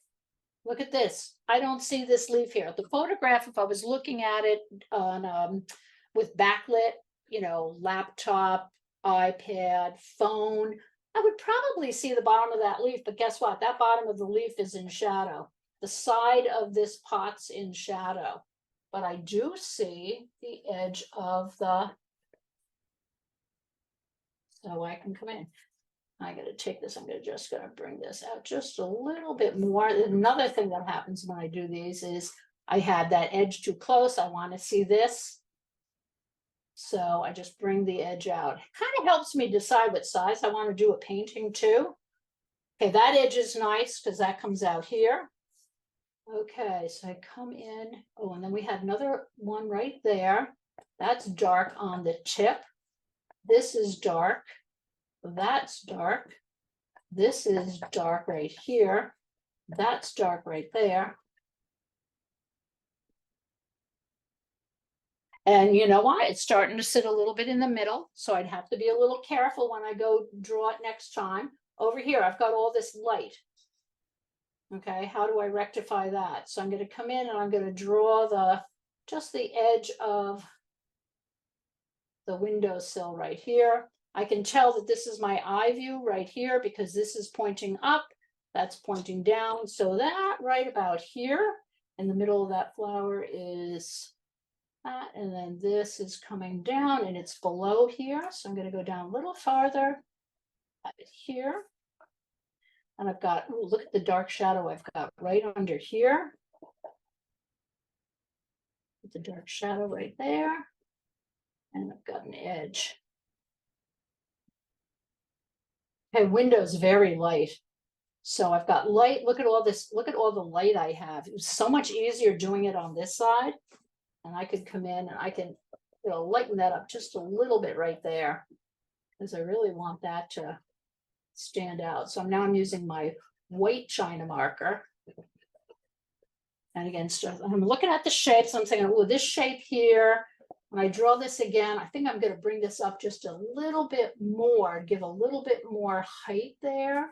Look at this. I don't see this leaf here. The photograph, if I was looking at it on with backlit, you know, laptop, iPad, phone, I would probably see the bottom of that leaf. But guess what? That bottom of the leaf is in shadow. The side of this pot's in shadow. But I do see the edge of the, so I can come in. I got to take this, I'm just going to bring this out just a little bit more. Another thing that happens when I do these is I had that edge too close. I want to see this. So I just bring the edge out. It kind of helps me decide what size I want to do a painting too. Okay, that edge is nice because that comes out here. Okay, so I come in. Oh, and then we had another one right there. That's dark on the tip. This is dark. That's dark. This is dark right here. That's dark right there. And you know what? It's starting to sit a little bit in the middle. So I'd have to be a little careful when I go draw it next time. Over here, I've got all this light. Okay, how do I rectify that? So I'm going to come in and I'm going to draw just the edge of the windowsill right here. I can tell that this is my eye view right here because this is pointing up, that's pointing down. So that right about here in the middle of that flower is that, and then this is coming down and it's below here. So I'm going to go down a little farther here. And I've got, ooh, look at the dark shadow I've got right under here. The dark shadow right there. And I've got an edge. Okay, window's very light. So I've got light. Look at all this. Look at all the light I have. It was so much easier doing it on this side. And I could come in and I can, you know, lighten that up just a little bit right there. Because I really want that to stand out. So now I'm using my white China marker. And again, so I'm looking at the shapes. I'm saying, oh, this shape here. When I draw this again, I think I'm going to bring this up just a little bit more, give a little bit more height there.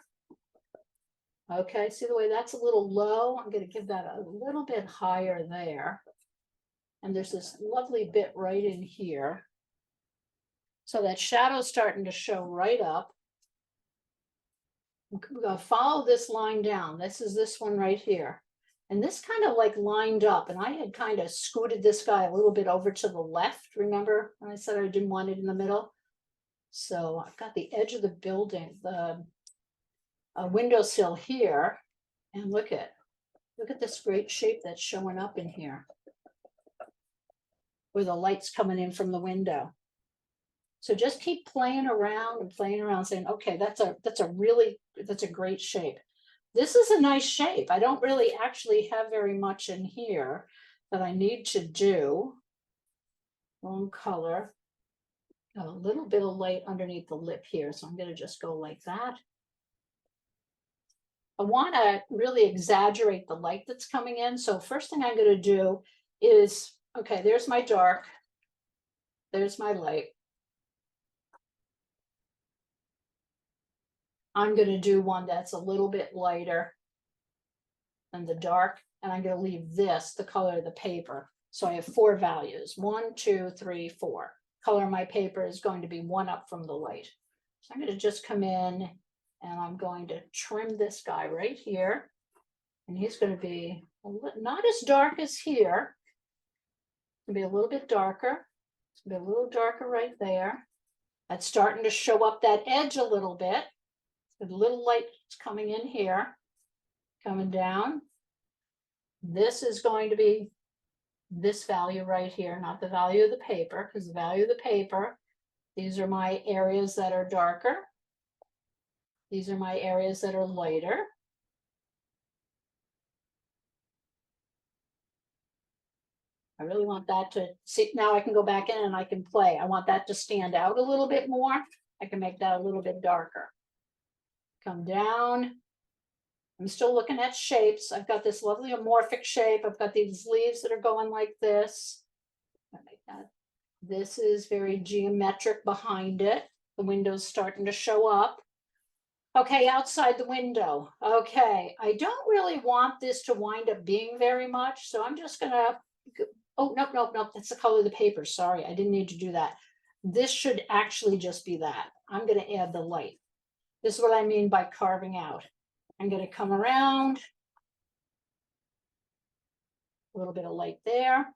Okay, see the way that's a little low? I'm going to give that a little bit higher there. And there's this lovely bit right in here. So that shadow's starting to show right up. We're gonna follow this line down. This is this one right here. And this kind of like lined up, and I had kind of scooted this guy a little bit over to the left. Remember when I said I didn't want it in the middle? So I've got the edge of the building, the windowsill here, and look at this great shape that's showing up in here, where the light's coming in from the window. So just keep playing around and playing around, saying, okay, that's a great shape. This is a nice shape. I don't really actually have very much in here that I need to do. Wrong color. A little bit of light underneath the lip here, so I'm going to just go like that. I want to really exaggerate the light that's coming in. So first thing I'm going to do is, okay, there's my dark. There's my light. I'm going to do one that's a little bit lighter than the dark, and I'm going to leave this the color of the paper. So I have 4 values, 1, 2, 3, 4. Color of my paper is going to be 1 up from the light. So I'm going to just come in and I'm going to trim this guy right here. And he's going to be not as dark as here. It's going to be a little bit darker. It's going to be a little darker right there. That's starting to show up that edge a little bit. A little light coming in here, coming down. This is going to be this value right here, not the value of the paper, because the value of the paper, these are my areas that are darker. These are my areas that are lighter. I really want that to see. Now I can go back in and I can play. I want that to stand out a little bit more. I can make that a little bit darker. Come down. I'm still looking at shapes. I've got this lovely amorphic shape. I've got these leaves that are going like this. I make that. This is very geometric behind it. The window's starting to show up. Okay, outside the window. Okay, I don't really want this to wind up being very much, so I'm just gonna, oh, nope, that's the color of the paper. Sorry, I didn't need to do that. This should actually just be that. I'm gonna add the light. This is what I mean by carving out. I'm going to come around. A little bit of light there.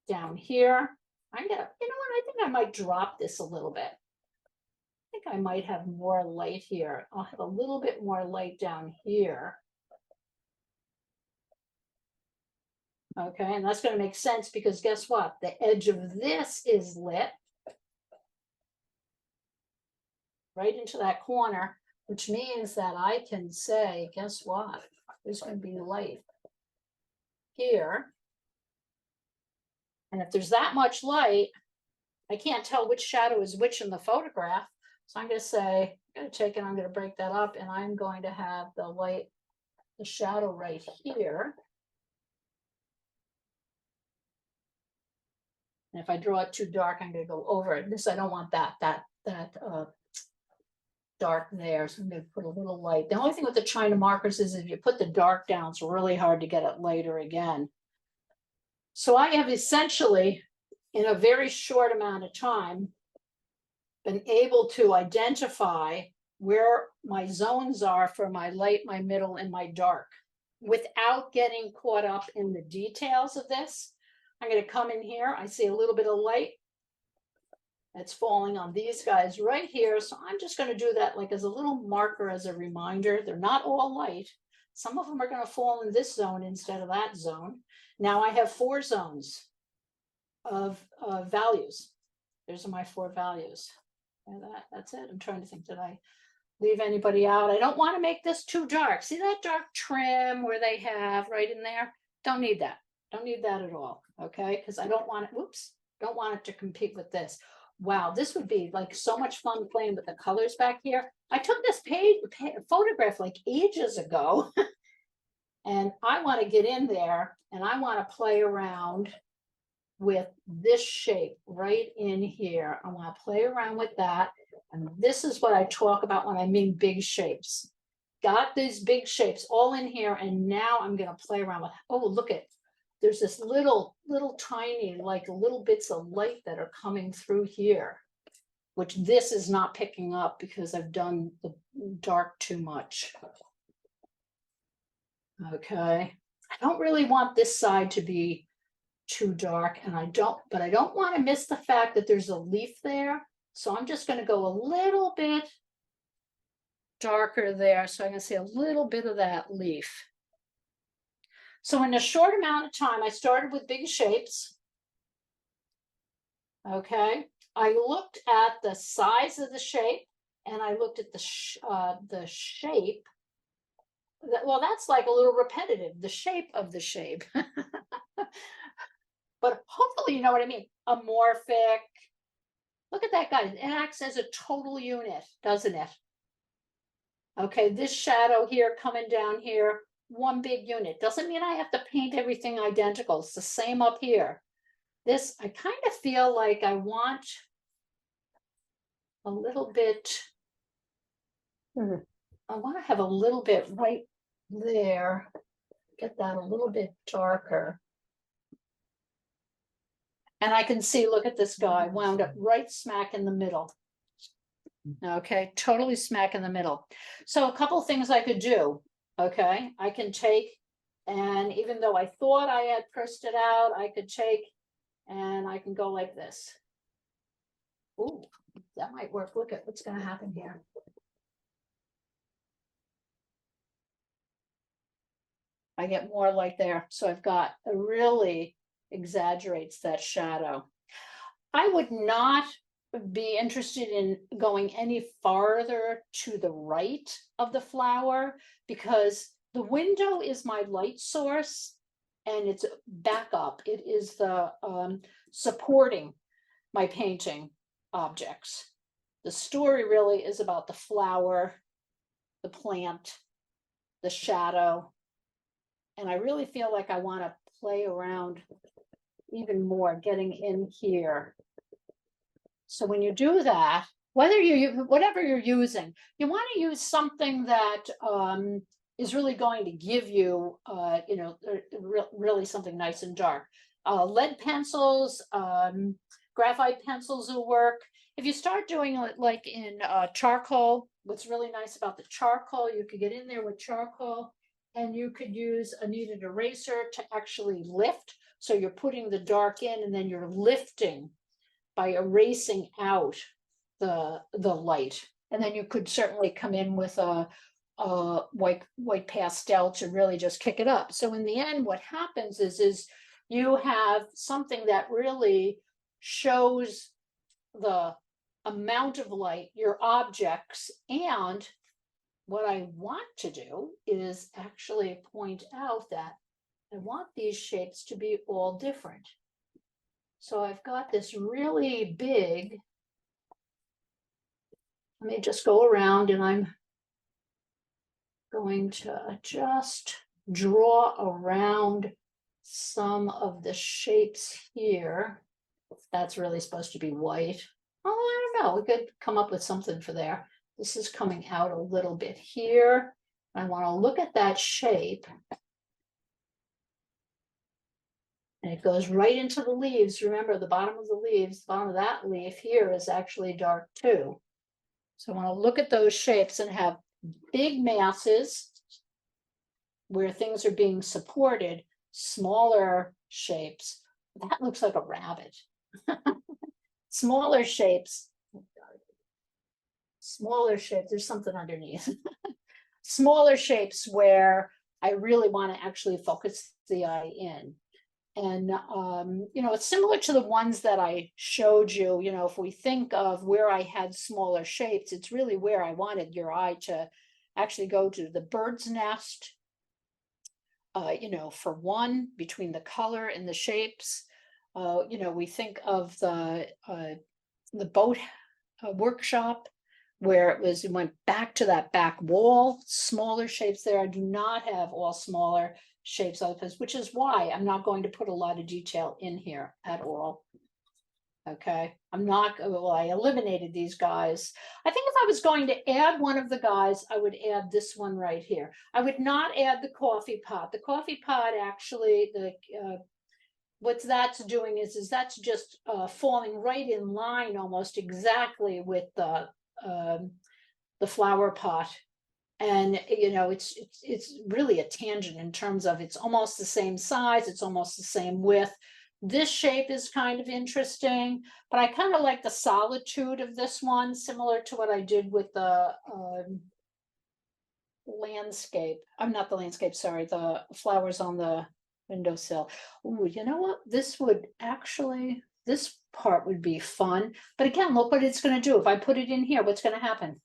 Down here. I'm going to, you know what, I think I might drop this a little bit. I think I might have more light here. I'll have a little bit more light down here. Okay, and that's going to make sense because guess what? The edge of this is lit. Right into that corner, which means that I can say, guess what? There's going to be light here. And if there's that much light, I can't tell which shadow is which in the photograph. So I'm going to say, I'm going to take it, I'm going to break that up, and I'm going to have the light, the shadow right here. And if I draw it too dark, I'm going to go over it. This, I don't want that dark there, so I'm going to put a little light. The only thing with the China markers is if you put the dark down, it's really hard to get it lighter again. So I have essentially, in a very short amount of time, been able to identify where my zones are for my light, my middle, and my dark without getting caught up in the details of this. I'm going to come in here. I see a little bit of light. It's falling on these guys right here. So I'm just going to do that like as a little marker, as a reminder. They're not all light. Some of them are going to fall in this zone instead of that zone. Now I have 4 zones of values. There's my 4 values. And that's it. I'm trying to think, did I leave anybody out? I don't want to make this too dark. See that dark trim where they have right in there? Don't need that. Don't need that at all. Okay, because I don't want it, whoops, don't want it to compete with this. Wow, this would be like so much fun playing with the colors back here. I took this photograph like ages ago. And I want to get in there and I want to play around with this shape right in here. I want to play around with that. And this is what I talk about when I mean big shapes. Got these big shapes all in here. And now I'm going to play around with, oh, look at, there's this little tiny, like little bits of light that are coming through here, which this is not picking up because I've done the dark too much. Okay, I don't really want this side to be too dark, and I don't want to miss the fact that there's a leaf there. So I'm just going to go a little bit darker there, so I can see a little bit of that leaf. So in a short amount of time, I started with big shapes. Okay, I looked at the size of the shape, and I looked at the shape. Well, that's like a little repetitive, the shape of the shape. But hopefully you know what I mean. Amorphic. Look at that guy. It acts as a total unit, doesn't it? Okay, this shadow here coming down here, one big unit. Doesn't mean I have to paint everything identical. It's the same up here. This, I kind of feel like I want a little bit, I want to have a little bit right there. Get that a little bit darker. And I can see, look at this guy, wound up right smack in the middle. Okay, totally smack in the middle. So a couple things I could do. Okay, I can take, and even though I thought I had pursed it out, I could take, and I can go like this. Ooh, that might work. Look at what's going to happen here. I get more light there. So I've got, it really exaggerates that shadow. I would not be interested in going any farther to the right of the flower, because the window is my light source and it's back up. It is the supporting my painting objects. The story really is about the flower, the plant, the shadow. And I really feel like I want to play around even more, getting in here. So when you do that, whatever you're using, you want to use something that is really going to give you, really something nice and dark. Lead pencils, graphite pencils will work. If you start doing it like in charcoal, what's really nice about the charcoal, you could get in there with charcoal, and you could use a kneaded eraser to actually lift. So you're putting the dark in, and then you're lifting by erasing out the light. And then you could certainly come in with a white pastel to really just kick it up. So in the end, what happens is you have something that really shows the amount of light, your objects, and what I want to do is actually point out that I want these shapes to be all different. So I've got this really big, let me just go around, and I'm going to just draw around some of the shapes here. That's really supposed to be white. Oh, I don't know, we could come up with something for there. This is coming out a little bit here. I want to look at that shape. And it goes right into the leaves. Remember, the bottom of the leaves, the bottom of that leaf here is actually dark too. So I want to look at those shapes and have big masses where things are being supported, smaller shapes. That looks like a rabbit. Smaller shapes. Smaller shapes, there's something underneath. Smaller shapes where I really want to actually focus the eye in. And, it's similar to the ones that I showed you. If we think of where I had smaller shapes, it's really where I wanted your eye to actually go to. The bird's nest, for one, between the color and the shapes. We think of the boat workshop, where it went back to that back wall, smaller shapes there. I do not have all smaller shapes like this, which is why I'm not going to put a lot of detail in here at all. Okay, I'm not, well, I eliminated these guys. I think if I was going to add one of the guys, I would add this one right here. I would not add the coffee pot. The coffee pot actually, what's that's doing is that's just falling right in line almost exactly with the flower pot. And you know, it's really a tangent in terms of it's almost the same size, it's almost the same width. This shape is kind of interesting, but I kind of like the solitude of this one, similar to what I did with the landscape. I'm not the landscape, sorry, the flowers on the windowsill. Ooh, you know what? This would actually, this part would be fun. But again, look what it's going to do. If I put it in here, what's going to happen?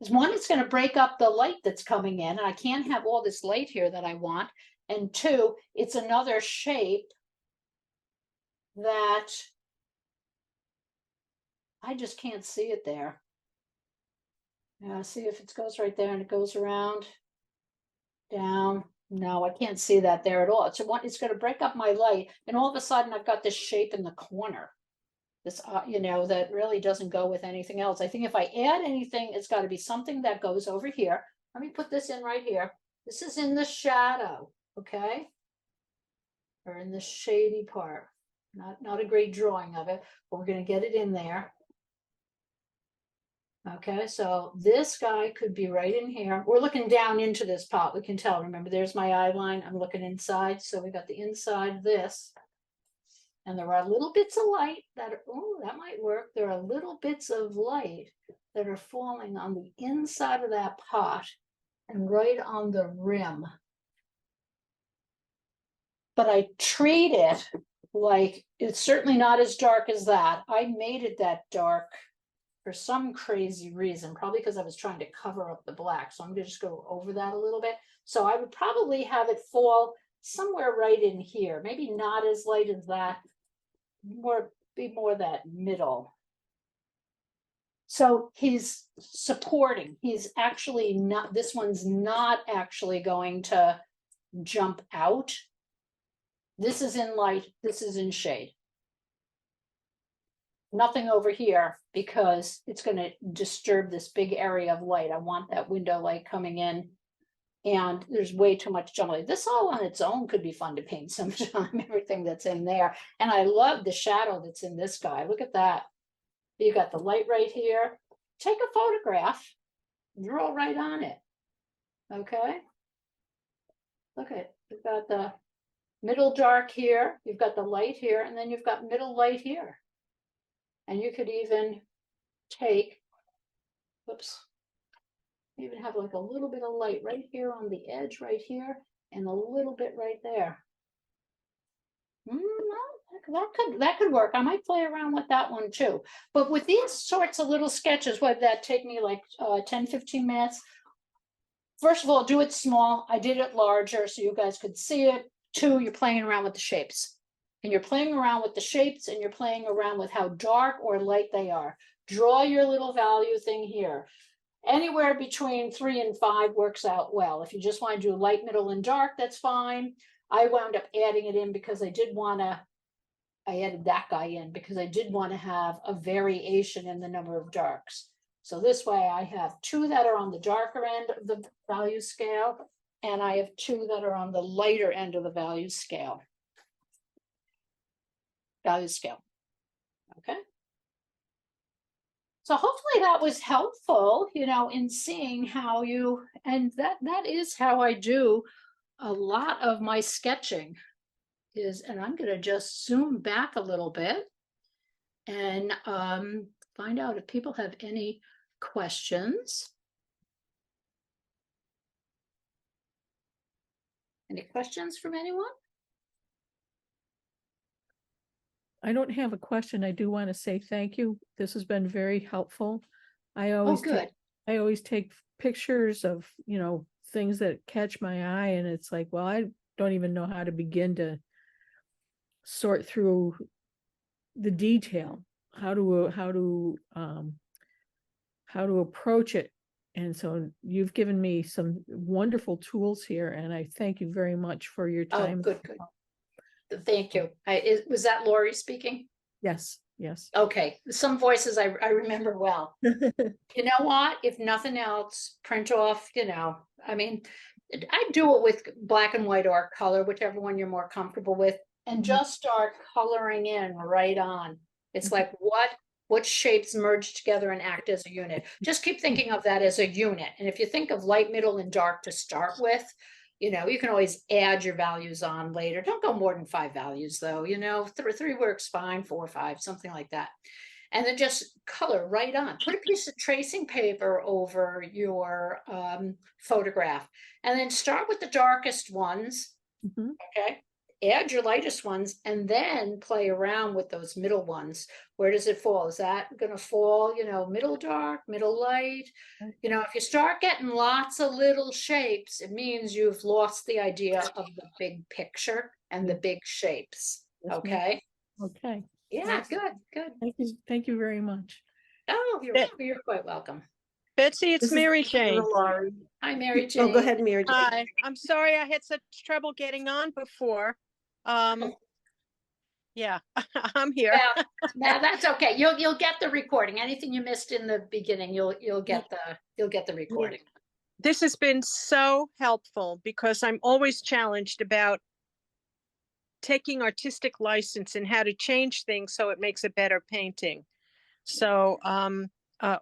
One, it's going to break up the light that's coming in, and I can't have all this light here that I want. And two, it's another shape that I just can't see it there. See if it goes right there and it goes around, down. No, I can't see that there at all. It's going to break up my light, and all of a sudden I've got this shape in the corner. This, you know, that really doesn't go with anything else. I think if I add anything, it's got to be something that goes over here. Let me put this in right here. This is in the shadow, okay? Or in the shady part. Not a great drawing of it, but we're going to get it in there. Okay, so this guy could be right in here. We're looking down into this pot. We can tell. Remember, there's my eye line. I'm looking inside. So we got the inside of this. And there are little bits of light that are, oh, that might work. There are little bits of light that are falling on the inside of that pot and right on the rim. But I treat it like it's certainly not as dark as that. I made it that dark for some crazy reason, probably because I was trying to cover up the black. So I'm going to just go over that a little bit. So I would probably have it fall somewhere right in here, maybe not as light as that, be more that middle. So he's supporting, he's actually not, this one's not actually going to jump out. This is in light, this is in shade. Nothing over here because it's going to disturb this big area of light. I want that window light coming in, and there's way too much jump light. This all on its own could be fun to paint sometime, everything that's in there. And I love the shadow that's in this guy. Look at that. You got the light right here. Take a photograph, draw right on it. Okay. Look at it. You've got the middle dark here, you've got the light here, and then you've got middle light here. And you could even take, whoops, even have like a little bit of light right here on the edge right here, and a little bit right there. That could work. I might play around with that one too. But with these sorts of little sketches, would that take me like 10-15 minutes? First of all, do it small. I did it larger so you guys could see it. Two, you're playing around with the shapes. And you're playing around with the shapes, and you're playing around with how dark or light they are. Draw your little value thing here. Anywhere between 3 and 5 works out well. If you just want to do light, middle, and dark, that's fine. I wound up adding it in because I added that guy in because I did want to have a variation in the number of darks. So this way I have 2 that are on the darker end of the value scale, and I have 2 that are on the lighter end of the value scale. Okay. So hopefully that was helpful, you know, in seeing how you, and that is how I do a lot of my sketching is, and I'm going to just zoom back a little bit and find out if people have any questions. Any questions from anyone? I don't have a question. I do want to say thank you. This has been very helpful. I always take pictures of, you know, things that catch my eye, and it's like, well, I don't even know how to begin to sort through the detail, how to approach it. And so you've given me some wonderful tools here, and I thank you very much for your time. Oh, good. Thank you. Was that Lori speaking? Yes, yes. Okay, some voices I remember well. You know what? If nothing else, print off, I mean, I do it with black and white or color, whichever one you're more comfortable with, and just start coloring in right on. It's like what shapes merge together and act as a unit. Just keep thinking of that as a unit. And if you think of light, middle, and dark to start with, you can always add your values on later. Don't go more than 5 values though, three works fine, 4 or 5, something like that. And then just color right on. Put a piece of tracing paper over your photograph, and then start with the darkest ones. Mhm. Okay. Add your lightest ones, and then play around with those middle ones. Where does it fall? Is that going to fall, middle dark, middle light? If you start getting lots of little shapes, it means you've lost the idea of the big picture and the big shapes. Yes, ma'am. Okay. Okay. Yeah, good. Thank you very much. Oh, you're quite welcome. Betsy, it's This is Mary Jane. Laurie. Hi, Mary Jane. Oh, go ahead, Mary Jane. Hi, I'm sorry I had such trouble getting on before. Yeah, I'm here. Well, now that's okay. You'll get the recording. Anything you missed in the beginning, you'll get the recording. This has been so helpful because I'm always challenged about taking artistic license and how to change things so it makes a better painting. So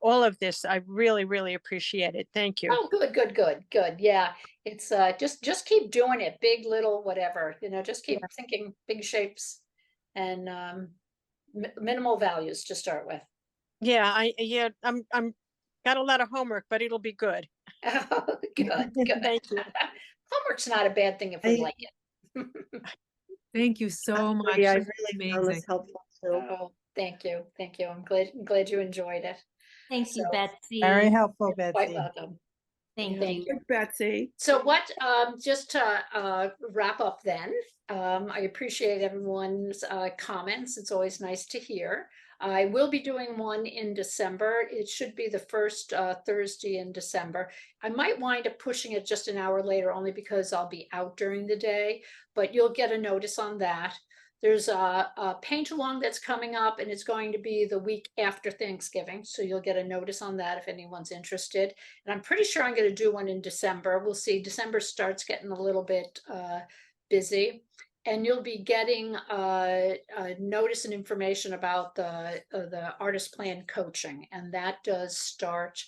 all of this, I really, really appreciate it. Thank you. Oh, good. Yeah, it's just keep doing it. Big, little, whatever. Just keep thinking big shapes and minimal values to start with. Yeah, I'm got a lot of homework, but it'll be good. Oh, good. Thank you. Homework's not a bad thing if we like it. Thank you so much. Yeah, I This is really found this amazing. helpful too. Oh, thank you. I'm glad you enjoyed it. Thank you, So, Betsy. Very helpful, Quite Betsy. welcome. Thank Thank you. you. Betsy. So just to wrap up then, I appreciate everyone's comments. It's always nice to hear. I will be doing one in December. It should be the first Thursday in December. I might wind up pushing it just an hour later only because I'll be out during the day, but you'll get a notice on that. There's a paint along that's coming up, and it's going to be the week after Thanksgiving. So you'll get a notice on that if anyone's interested. And I'm pretty sure I'm going to do one in December. We'll see. December starts getting a little bit busy. And you'll be getting a notice and information about the artist plan coaching. And that does start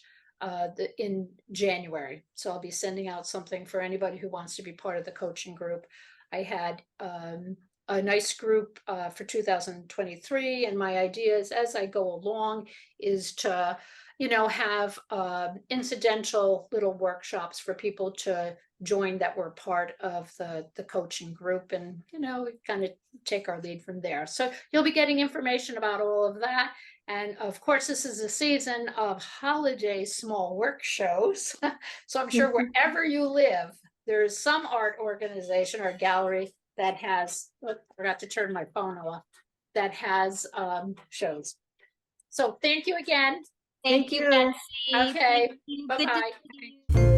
in January. So I'll be sending out something for anybody who wants to be part of the coaching group. I had a nice group for 2023, and my idea is, as I go along, is to have incidental little workshops for people to join that were part of the coaching group, and we kind of take our lead from there. So you'll be getting information about all of that. And of course, this is a season of holiday small work shows. So I'm sure wherever you live, there's some art organization or gallery that has, I forgot to turn my phone off, that has shows. So thank you again. Thank you, Betsy. Okay. Good to Bye-bye. see you.